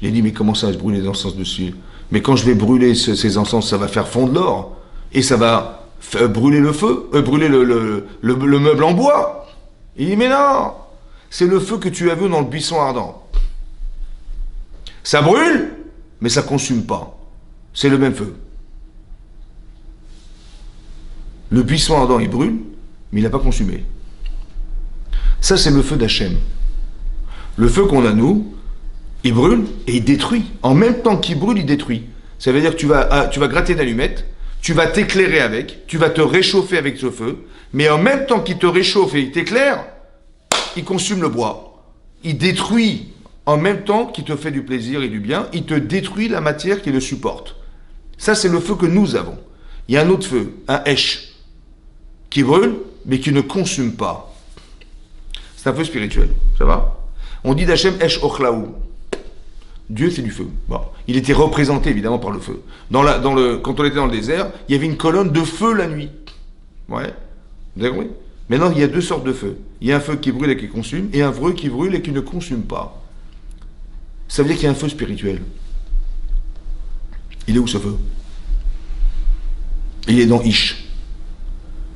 Il a dit, mais comment ça va se brûler des encens dessus? Mais quand je vais brûler ces encens, ça va faire fondre l'or. Et ça va brûler le feu, brûler le meuble en bois. Il dit, mais non, c'est le feu que tu as vu dans le buisson ardent. Ça brûle, mais ça ne consume pas. C'est le même feu. Le buisson ardent, il brûle, mais il n'a pas consumé. Ça, c'est le feu d'Hachem. Le feu qu'on a, nous, il brûle et il détruit. En même temps qu'il brûle, il détruit. Ça veut dire que tu vas gratter une allumette, tu vas t'éclairer avec, tu vas te réchauffer avec ce feu, mais en même temps qu'il te réchauffe et il t'éclaire, il consume le bois. Il détruit en même temps qu'il te fait du plaisir et du bien, il te détruit la matière qui le supporte. Ça, c'est le feu que nous avons. Il y a un autre feu, un Esh, qui brûle, mais qui ne consume pas. C'est un feu spirituel, ça va? On dit d'Hachem Esh Ochlaou. Dieu, c'est du feu. Bon. Il était représenté, évidemment, par le feu. Quand on était dans le désert, il y avait une colonne de feu la nuit. Ouais. Vous avez compris? Maintenant, il y a deux sortes de feux. Il y a un feu qui brûle et qui consume, et un feu qui brûle et qui ne consume pas. Ça veut dire qu'il y a un feu spirituel. Il est où ce feu? Il est dans Ish.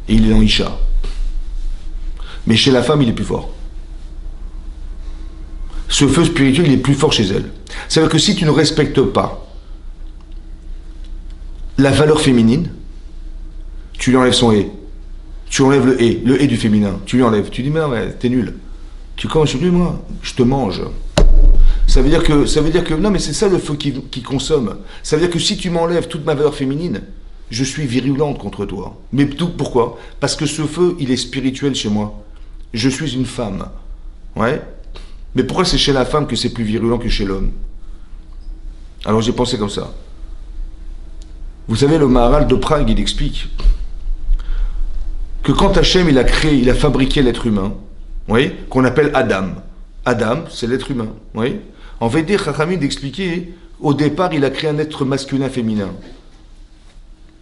Et il est dans Isha. Mais chez la femme, il est plus fort. Ce feu spirituel, il est plus fort chez elle. Ça veut dire que si tu ne respectes pas la valeur féminine, tu lui enlèves son et. Tu enlèves le et du féminin. Tu lui enlèves. Tu dis, mais non, mais t'es nul. Tu commences, je dis, moi, je te mange. Ça veut dire que, non, mais c'est ça le feu qui consomme. Ça veut dire que si tu m'enlèves toute ma valeur féminine, je suis virulente contre toi. Mais pourquoi? Parce que ce feu, il est spirituel chez moi. Je suis une femme. Ouais. Mais pourquoi c'est chez la femme que c'est plus virulent que chez l'homme? Alors j'ai pensé comme ça. Vous savez, le Maharal de Prague, il explique que quand Hachem, il a fabriqué l'être humain, oui, qu'on appelle Adam. Adam, c'est l'être humain. Oui. En Védé, Chachamim d'expliquer, au départ, il a créé un être masculin-féminin.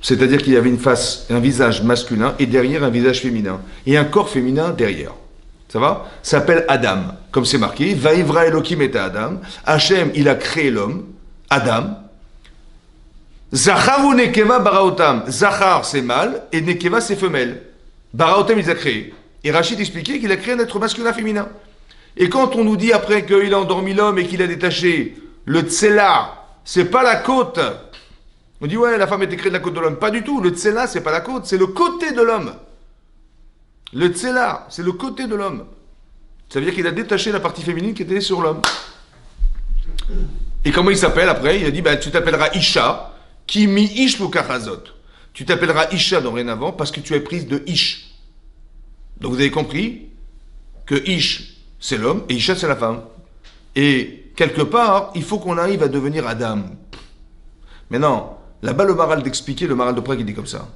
C'est-à-dire qu'il y avait une face, un visage masculin, et derrière un visage féminin. Et un corps féminin derrière. Ça va? Ça s'appelle Adam. Comme c'est marqué, Vaïvra Elohim et Adam. Hachem, il a créé l'homme, Adam. Zachar ou Nekeva baraotam. Zachar, c'est mâle, et Nekeva, c'est femelle. Baraotam, il les a créés. Et Rachid expliquait qu'il a créé un être masculin-féminin. Et quand on nous dit après qu'il a endormi l'homme et qu'il a détaché le tsela, c'est pas la côte. On dit ouais, la femme était créée de la côte de l'homme. Pas du tout. Le tsela, c'est pas la côte, c'est le côté de l'homme. Le tsela, c'est le côté de l'homme. Ça veut dire qu'il a détaché la partie féminine qui était sur l'homme. Et comment il s'appelle après? Il a dit bah, tu t'appelleras Isha, qui mi ish l'ukachazot. Tu t'appelleras Isha dorénavant parce que tu es prise de Ish. Donc vous avez compris que Ish, c'est l'homme et Isha, c'est la femme. Et quelque part, il faut qu'on arrive à devenir Adam. Maintenant, là-bas, le Maharal d'expliquer, le Maharal de Prague, il dit comme ça.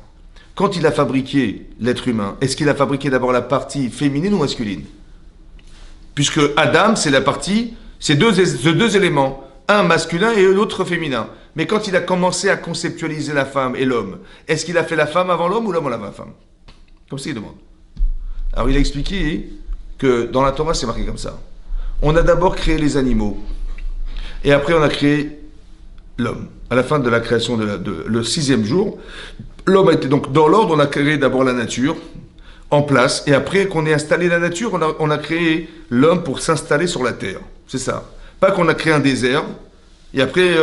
Quand il a fabriqué l'être humain, est-ce qu'il a fabriqué d'abord la partie féminine ou masculine? Puisque Adam, c'est la partie, c'est deux éléments, un masculin et l'autre féminin. Mais quand il a commencé à conceptualiser la femme et l'homme, est-ce qu'il a fait la femme avant l'homme ou l'homme avant la femme? Comme ça, il demande. Alors, il a expliqué que dans la Torah, c'est marqué comme ça. On a d'abord créé les animaux, et après on a créé l'homme. À la fin de la création le 6e jour, l'homme a été donc dans l'ordre, on a créé d'abord la nature en place, et après qu'on ait installé la nature, on a créé l'homme pour s'installer sur la terre. C'est ça. Pas qu'on a créé un désert, et après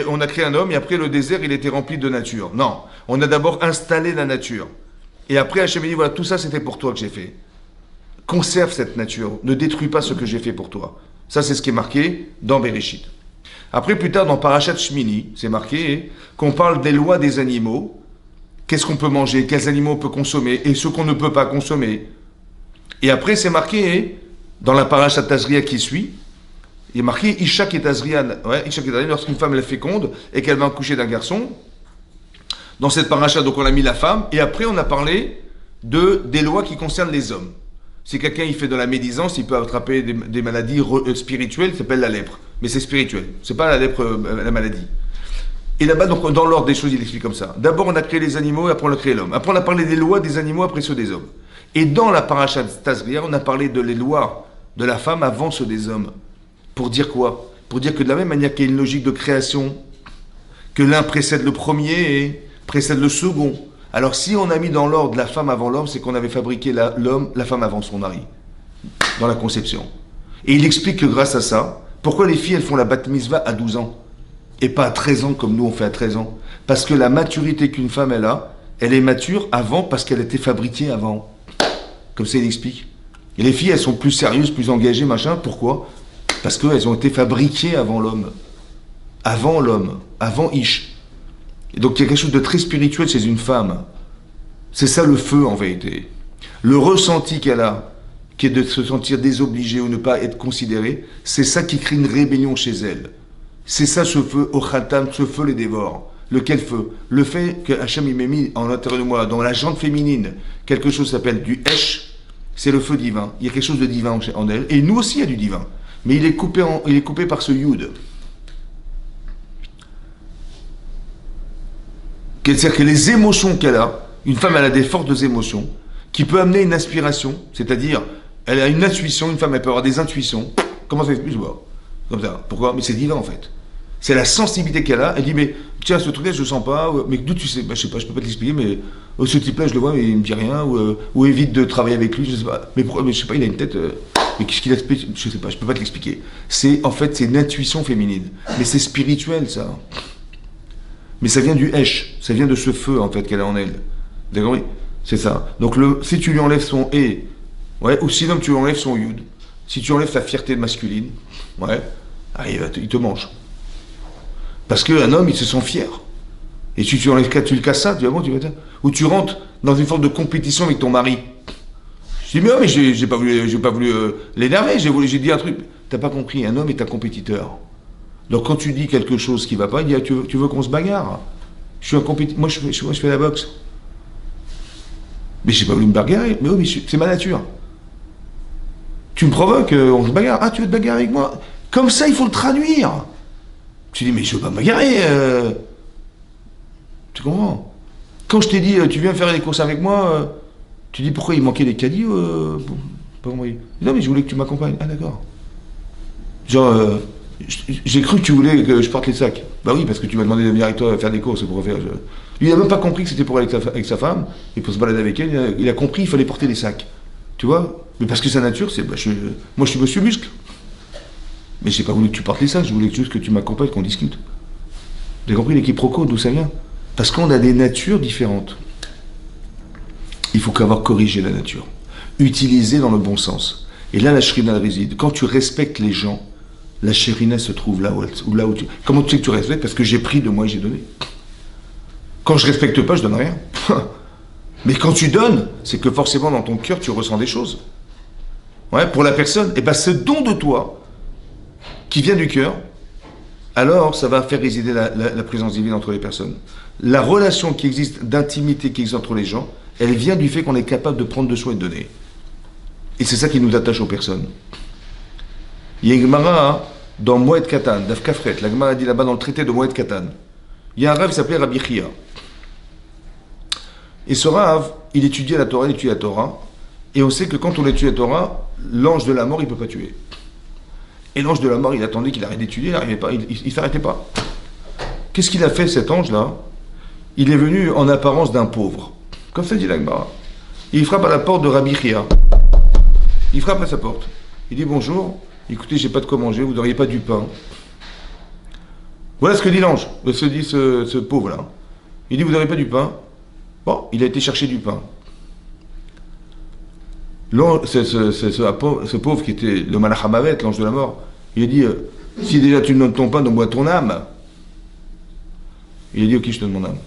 on a créé un homme, et après le désert il était rempli de nature. Non, on a d'abord installé la nature. Et après Hachem dit, voilà, tout ça c'était pour toi que j'ai fait. Conserve cette nature, ne détruis pas ce que j'ai fait pour toi. Ça c'est ce qui est marqué dans Bereshit. Après, plus tard, dans Parashat Shmini, c'est marqué qu'on parle des lois des animaux. Qu'est-ce qu'on peut manger, quels animaux on peut consommer, et ce qu'on ne peut pas consommer. Et après, c'est marqué, dans la Parashat Tazria qui suit, il est marqué Isha qui est Tazria, lorsqu'une femme elle est féconde et qu'elle va accoucher d'un garçon. Dans cette Parashat, donc on a mis la femme, et après on a parlé des lois qui concernent les hommes. Si quelqu'un il fait de la médisance, il peut attraper des maladies spirituelles, ça s'appelle la lèpre. Mais c'est spirituel, c'est pas la lèpre, la maladie. Et là-bas, donc, dans l'ordre des choses, il explique comme ça. D'abord, on a créé les animaux, et après on a créé l'homme. Après, on a parlé des lois des animaux, après ceux des hommes. Et dans la parashat Tazria, on a parlé de les lois de la femme avant ceux des hommes. Pour dire quoi? Pour dire que de la même manière qu'il y a une logique de création, que l'un précède le premier et précède le second. Alors, si on a mis dans l'ordre la femme avant l'homme, c'est qu'on avait fabriqué la femme avant son mari, dans la conception. Et il explique que grâce à ça, pourquoi les filles, elles font la bat mitzvah à 12 ans et pas à 13 ans comme nous on fait à 13 ans? Parce que la maturité qu'une femme elle a, elle est mature avant parce qu'elle a été fabriquée avant. Comme ça il explique. Et les filles elles sont plus sérieuses, plus engagées, machin. Pourquoi? Parce qu'elles ont été fabriquées avant l'homme. Avant Ish. Et donc il y a quelque chose de très spirituel chez une femme. C'est ça le feu en vérité. Le ressenti qu'elle a, qui est de se sentir désobligée ou ne pas être considérée, c'est ça qui crée une rébellion chez elle. C'est ça ce feu, au khatam, ce feu les dévore. Lequel feu? Le fait que Hachem il m'ait mis en l'intérieur de moi, dans la jante féminine, quelque chose qui s'appelle du Esh, c'est le feu divin. Il y a quelque chose de divin en elle. Et nous aussi, il y a du divin. Mais il est coupé par ce Yud. C'est-à-dire que les émotions qu'elle a, une femme, elle a des fortes émotions, qui peut amener une inspiration, c'est-à-dire, elle a une intuition, une femme, elle peut avoir des intuitions. Comment ça s'explique? Comme ça. Pourquoi? Mais c'est divin, en fait. C'est la sensibilité qu'elle a. Elle dit, mais tiens, ce truc-là, je le sens pas. Mais d'où tu sais? Je sais pas, je peux pas te l'expliquer, mais ce type-là, je le vois, mais il me dit rien. Ou évite de travailler avec lui, je sais pas. Mais pourquoi? Mais je sais pas, il a une tête. Mais qu'est-ce qu'il a? Je sais pas, je peux pas te l'expliquer. En fait, c'est une intuition féminine. Mais c'est spirituel, ça. Mais ça vient du Hesh. Ça vient de ce feu, en fait, qu'elle a en elle. D'accord? Oui. C'est ça. Donc, si tu lui enlèves son E, ouais, ou sinon tu lui enlèves son Yud, si tu enlèves sa fierté masculine, ouais, il te mange. Parce qu'un homme, il se sent fier. Et si tu enlèves, tu le casses ça, tu vas bon, ou tu rentres dans une forme de compétition avec ton mari. Je dis, mais non, mais j'ai pas voulu l'énerver, j'ai dit un truc. T'as pas compris, un homme est un compétiteur. Donc quand tu dis quelque chose qui va pas, il dit, tu veux qu'on se bagarre? Je suis un compétiteur, moi je fais la boxe. Mais j'ai pas voulu me bagarrer, mais oui, mais c'est ma nature. Tu me provoques, on se bagarre. Ah, tu veux te bagarrer avec moi? Comme ça, il faut le traduire. Tu dis, mais je veux pas me bagarrer. Tu comprends? Quand je t'ai dit, tu viens faire des courses avec moi, tu dis, pourquoi il manquait des caddies pas compris. Non, mais je voulais que tu m'accompagnes. Ah, d'accord. Genre, j'ai cru que tu voulais que je porte les sacs. Bah oui, parce que tu m'as demandé de venir avec toi faire des courses pour faire. Lui, il n'a même pas compris que c'était pour aller avec sa femme, et pour se balader avec elle. Il a compris qu'il fallait porter des sacs. Tu vois? Mais parce que sa nature, c'est. Moi, je suis monsieur muscle. Mais j'ai pas voulu que tu portes les sacs, je voulais juste que tu m'accompagnes, qu'on discute. Vous avez compris les quiproquos, d'où ça vient? Parce qu'on a des natures différentes. Il faut qu'avoir corrigé la nature. Utiliser dans le bon sens. Et là, la shrina réside. Quand tu respectes les gens, la shrina se trouve là où tu. Comment tu sais que tu respectes? Parce que j'ai pris de moi et j'ai donné. Quand je respecte pas, je donne rien. Mais quand tu donnes, c'est que forcément dans ton cœur, tu ressens des choses. Ouais, pour la personne, et ben ce don de toi, qui vient du cœur, alors ça va faire résider la présence divine entre les personnes. La relation qui existe, d'intimité qui existe entre les gens, elle vient du fait qu'on est capable de prendre de soin et de donner. Et c'est ça qui nous attache aux personnes. Il y a une Gemara dans Moed Katan, Daf Kafret, la Gemara dit là-bas dans le traité de Moed Katan. Il y a un Rav qui s'appelait Rabbi Chia. Et ce Rav, il étudiait la Torah, et on sait que quand on étudie la Torah, l'ange de la mort, il ne peut pas tuer. Et l'ange de la mort, il attendait qu'il arrête d'étudier, il n'arrivait pas, il ne s'arrêtait pas. Qu'est-ce qu'il a fait cet ange-là? Il est venu en apparence d'un pauvre. Comme ça dit l'Agmara. Il frappe à la porte de Rabbi Chia. Il frappe à sa porte. Il dit bonjour, écoutez, j'ai pas de quoi manger, vous n'auriez pas du pain. Voilà ce que dit l'ange, ce que dit ce pauvre-là. Il dit vous n'aurez pas du pain. Bon, il a été chercher du pain. Ce pauvre qui était le Malach HaMavet, l'ange de la mort, il a dit si déjà tu me donnes ton pain, donne-moi ton âme. Il a dit ok, je te donne mon âme.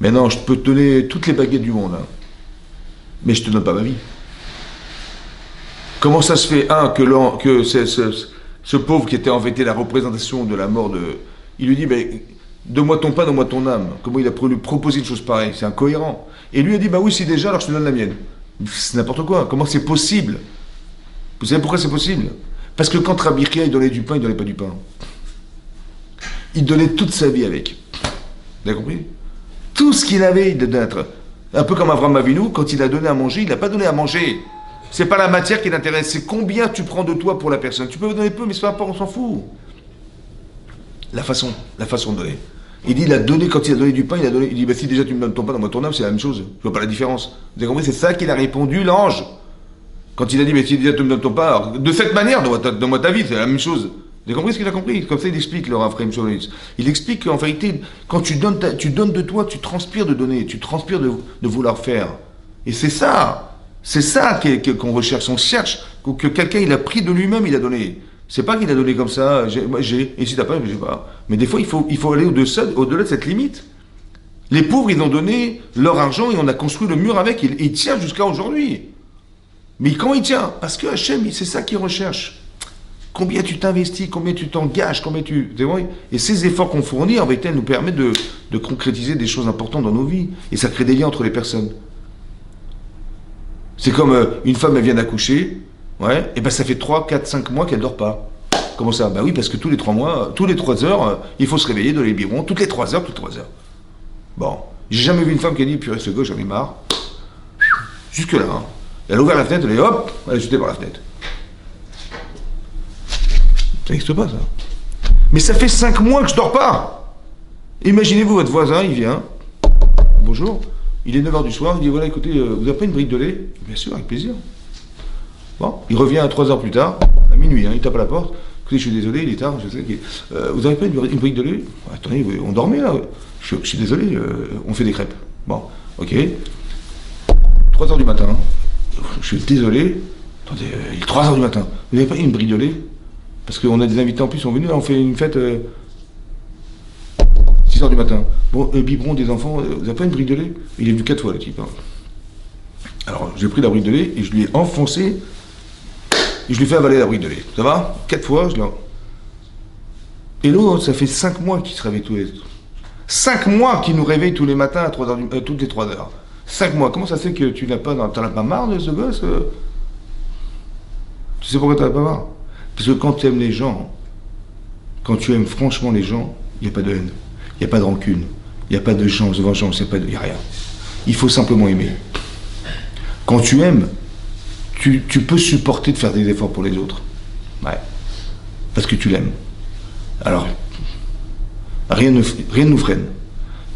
Maintenant, je peux te donner toutes les baguettes du monde, hein, mais je te donne pas ma vie. Comment ça se fait, que ce pauvre qui était en vérité la représentation de la mort de. Il lui dit ben, donne-moi ton pain, donne-moi ton âme. Comment il a pu lui proposer une chose pareille? C'est incohérent. Et lui a dit bah oui, si déjà, alors je te donne la mienne. C'est n'importe quoi. Comment c'est possible? Vous savez pourquoi c'est possible? Parce que quand Rabbi Chia il donnait du pain, il donnait pas du pain. Il donnait toute sa vie avec. Vous avez compris? Tout ce qu'il avait, il donnait. Un peu comme Avraham Avinu, quand il a donné à manger, il n'a pas donné à manger. C'est pas la matière qui l'intéresse, c'est combien tu prends de toi pour la personne. Tu peux donner peu, mais c'est pas important, on s'en fout. La façon de donner. Il dit, il a donné, quand il a donné du pain, il dit, bah, si déjà tu me donnes ton pain, donne-moi ton âme, c'est la même chose. Je vois pas la différence. Vous avez compris? C'est ça qu'il a répondu, l'ange. Quand il a dit, mais si déjà tu me donnes ton pain, alors, de cette manière, donne-moi ta vie, c'est la même chose. Vous avez compris ce qu'il a compris? Comme ça, il explique, le Rav Chaim Shmulevitz. Il explique qu'en vérité, quand tu donnes de toi, tu transpires de donner, tu transpires de vouloir faire. Et c'est ça qu'on recherche. On cherche que quelqu'un, il a pris de lui-même, il a donné. C'est pas qu'il a donné comme ça, et si t'as pas, j'ai pas. Mais des fois, il faut aller au-delà de cette limite. Les pauvres, ils ont donné leur argent et on a construit le mur avec. Et il tient jusqu'à aujourd'hui. Mais comment il tient? Parce que Hachem, c'est ça qu'il recherche. Combien tu t'investis, combien tu t'engages, combien tu... Et ces efforts qu'on fournit, en vérité, nous permettent de concrétiser des choses importantes dans nos vies. Et ça crée des liens entre les personnes. C'est comme une femme, elle vient d'accoucher, ouais, et ben ça fait 3, 4, 5 mois qu'elle dort pas. Comment ça? Ben oui, parce que tous les 3 mois, tous les 3 heures, il faut se réveiller, donner le biberon, toutes les 3 heures, toutes les 3 heures. Bon, j'ai jamais vu une femme qui a dit, purée, ce gars, j'en ai marre. Jusque là, hein. Elle a ouvert la fenêtre, elle est hop, elle est jetée par la fenêtre. Ça n'existe pas, ça. Mais ça fait 5 mois que je dors pas. Imaginez-vous, votre voisin, il vient. Bonjour. Il est 9h du soir, il dit, voilà, écoutez, vous n'avez pas une brique de lait? Bien sûr, avec plaisir. Bon, il revient 3 heures plus tard, à minuit, hein, il tape à la porte. Écoutez, je suis désolé, il est tard, je sais. Vous n'avez pas une brique de lait? Attendez, on dormait là. Je suis désolé, on fait des crêpes. Bon, ok. 3 heures du matin. Je suis désolé. Attendez, il est 3 heures du matin. Vous n'avez pas une brique de lait? Parce qu'on a des invités en plus, ils sont venus, là, on fait une fête 6 heures du matin. Bon, biberon des enfants, vous n'avez pas une brique de lait? Il est venu 4 fois, le type. Hein. Alors, j'ai pris la brique de lait et je lui ai enfoncé et je lui ai fait avaler la brique de lait. Ça va? 4 fois, je l'ai... Et l'autre, ça fait 5 mois qu'il se réveille tous les... 5 mois qu'il nous réveille tous les matins à 3 heures toutes les 3 heures. 5 mois. Comment ça se fait que tu n'as pas... T'en as pas marre de ce gosse? Tu sais pourquoi t'en as pas marre? Parce que quand tu aimes les gens, quand tu aimes franchement les gens, il n'y a pas de haine, il n'y a pas de rancune, il n'y a pas de vengeance, il n'y a rien. Il faut simplement aimer. Quand tu aimes, tu peux supporter de faire des efforts pour les autres. Ouais. Parce que tu l'aimes. Alors, rien ne nous freine.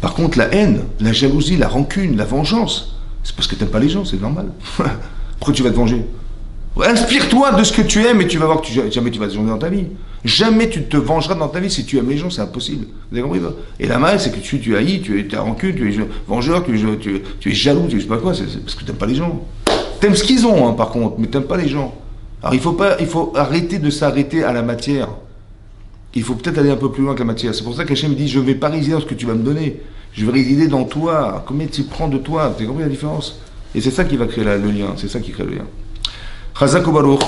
Par contre, la haine, la jalousie, la rancune, la vengeance, c'est parce que tu n'aimes pas les gens, c'est normal. Pourquoi tu vas te venger? Inspire-toi de ce que tu aimes et tu vas voir que jamais tu vas te venger dans ta vie. Jamais tu te vengeras dans ta vie si tu aimes les gens, c'est impossible. Vous avez compris? Et la mal, c'est que tu haïs, tu es rancune, tu es vengeur, tu es jaloux, tu sais pas quoi, c'est parce que tu n'aimes pas les gens. Tu aimes ce qu'ils ont, hein, par contre, mais tu n'aimes pas les gens. Alors il faut arrêter de s'arrêter à la matière. Il faut peut-être aller un peu plus loin que la matière. C'est pour ça qu'Hachem me dit, je ne vais pas résider dans ce que tu vas me donner. Je vais résider dans toi. Combien tu prends de toi? Tu as compris la différence? Et c'est ça qui va créer le lien. C'est ça qui crée le lien. Chazak ou Baruch.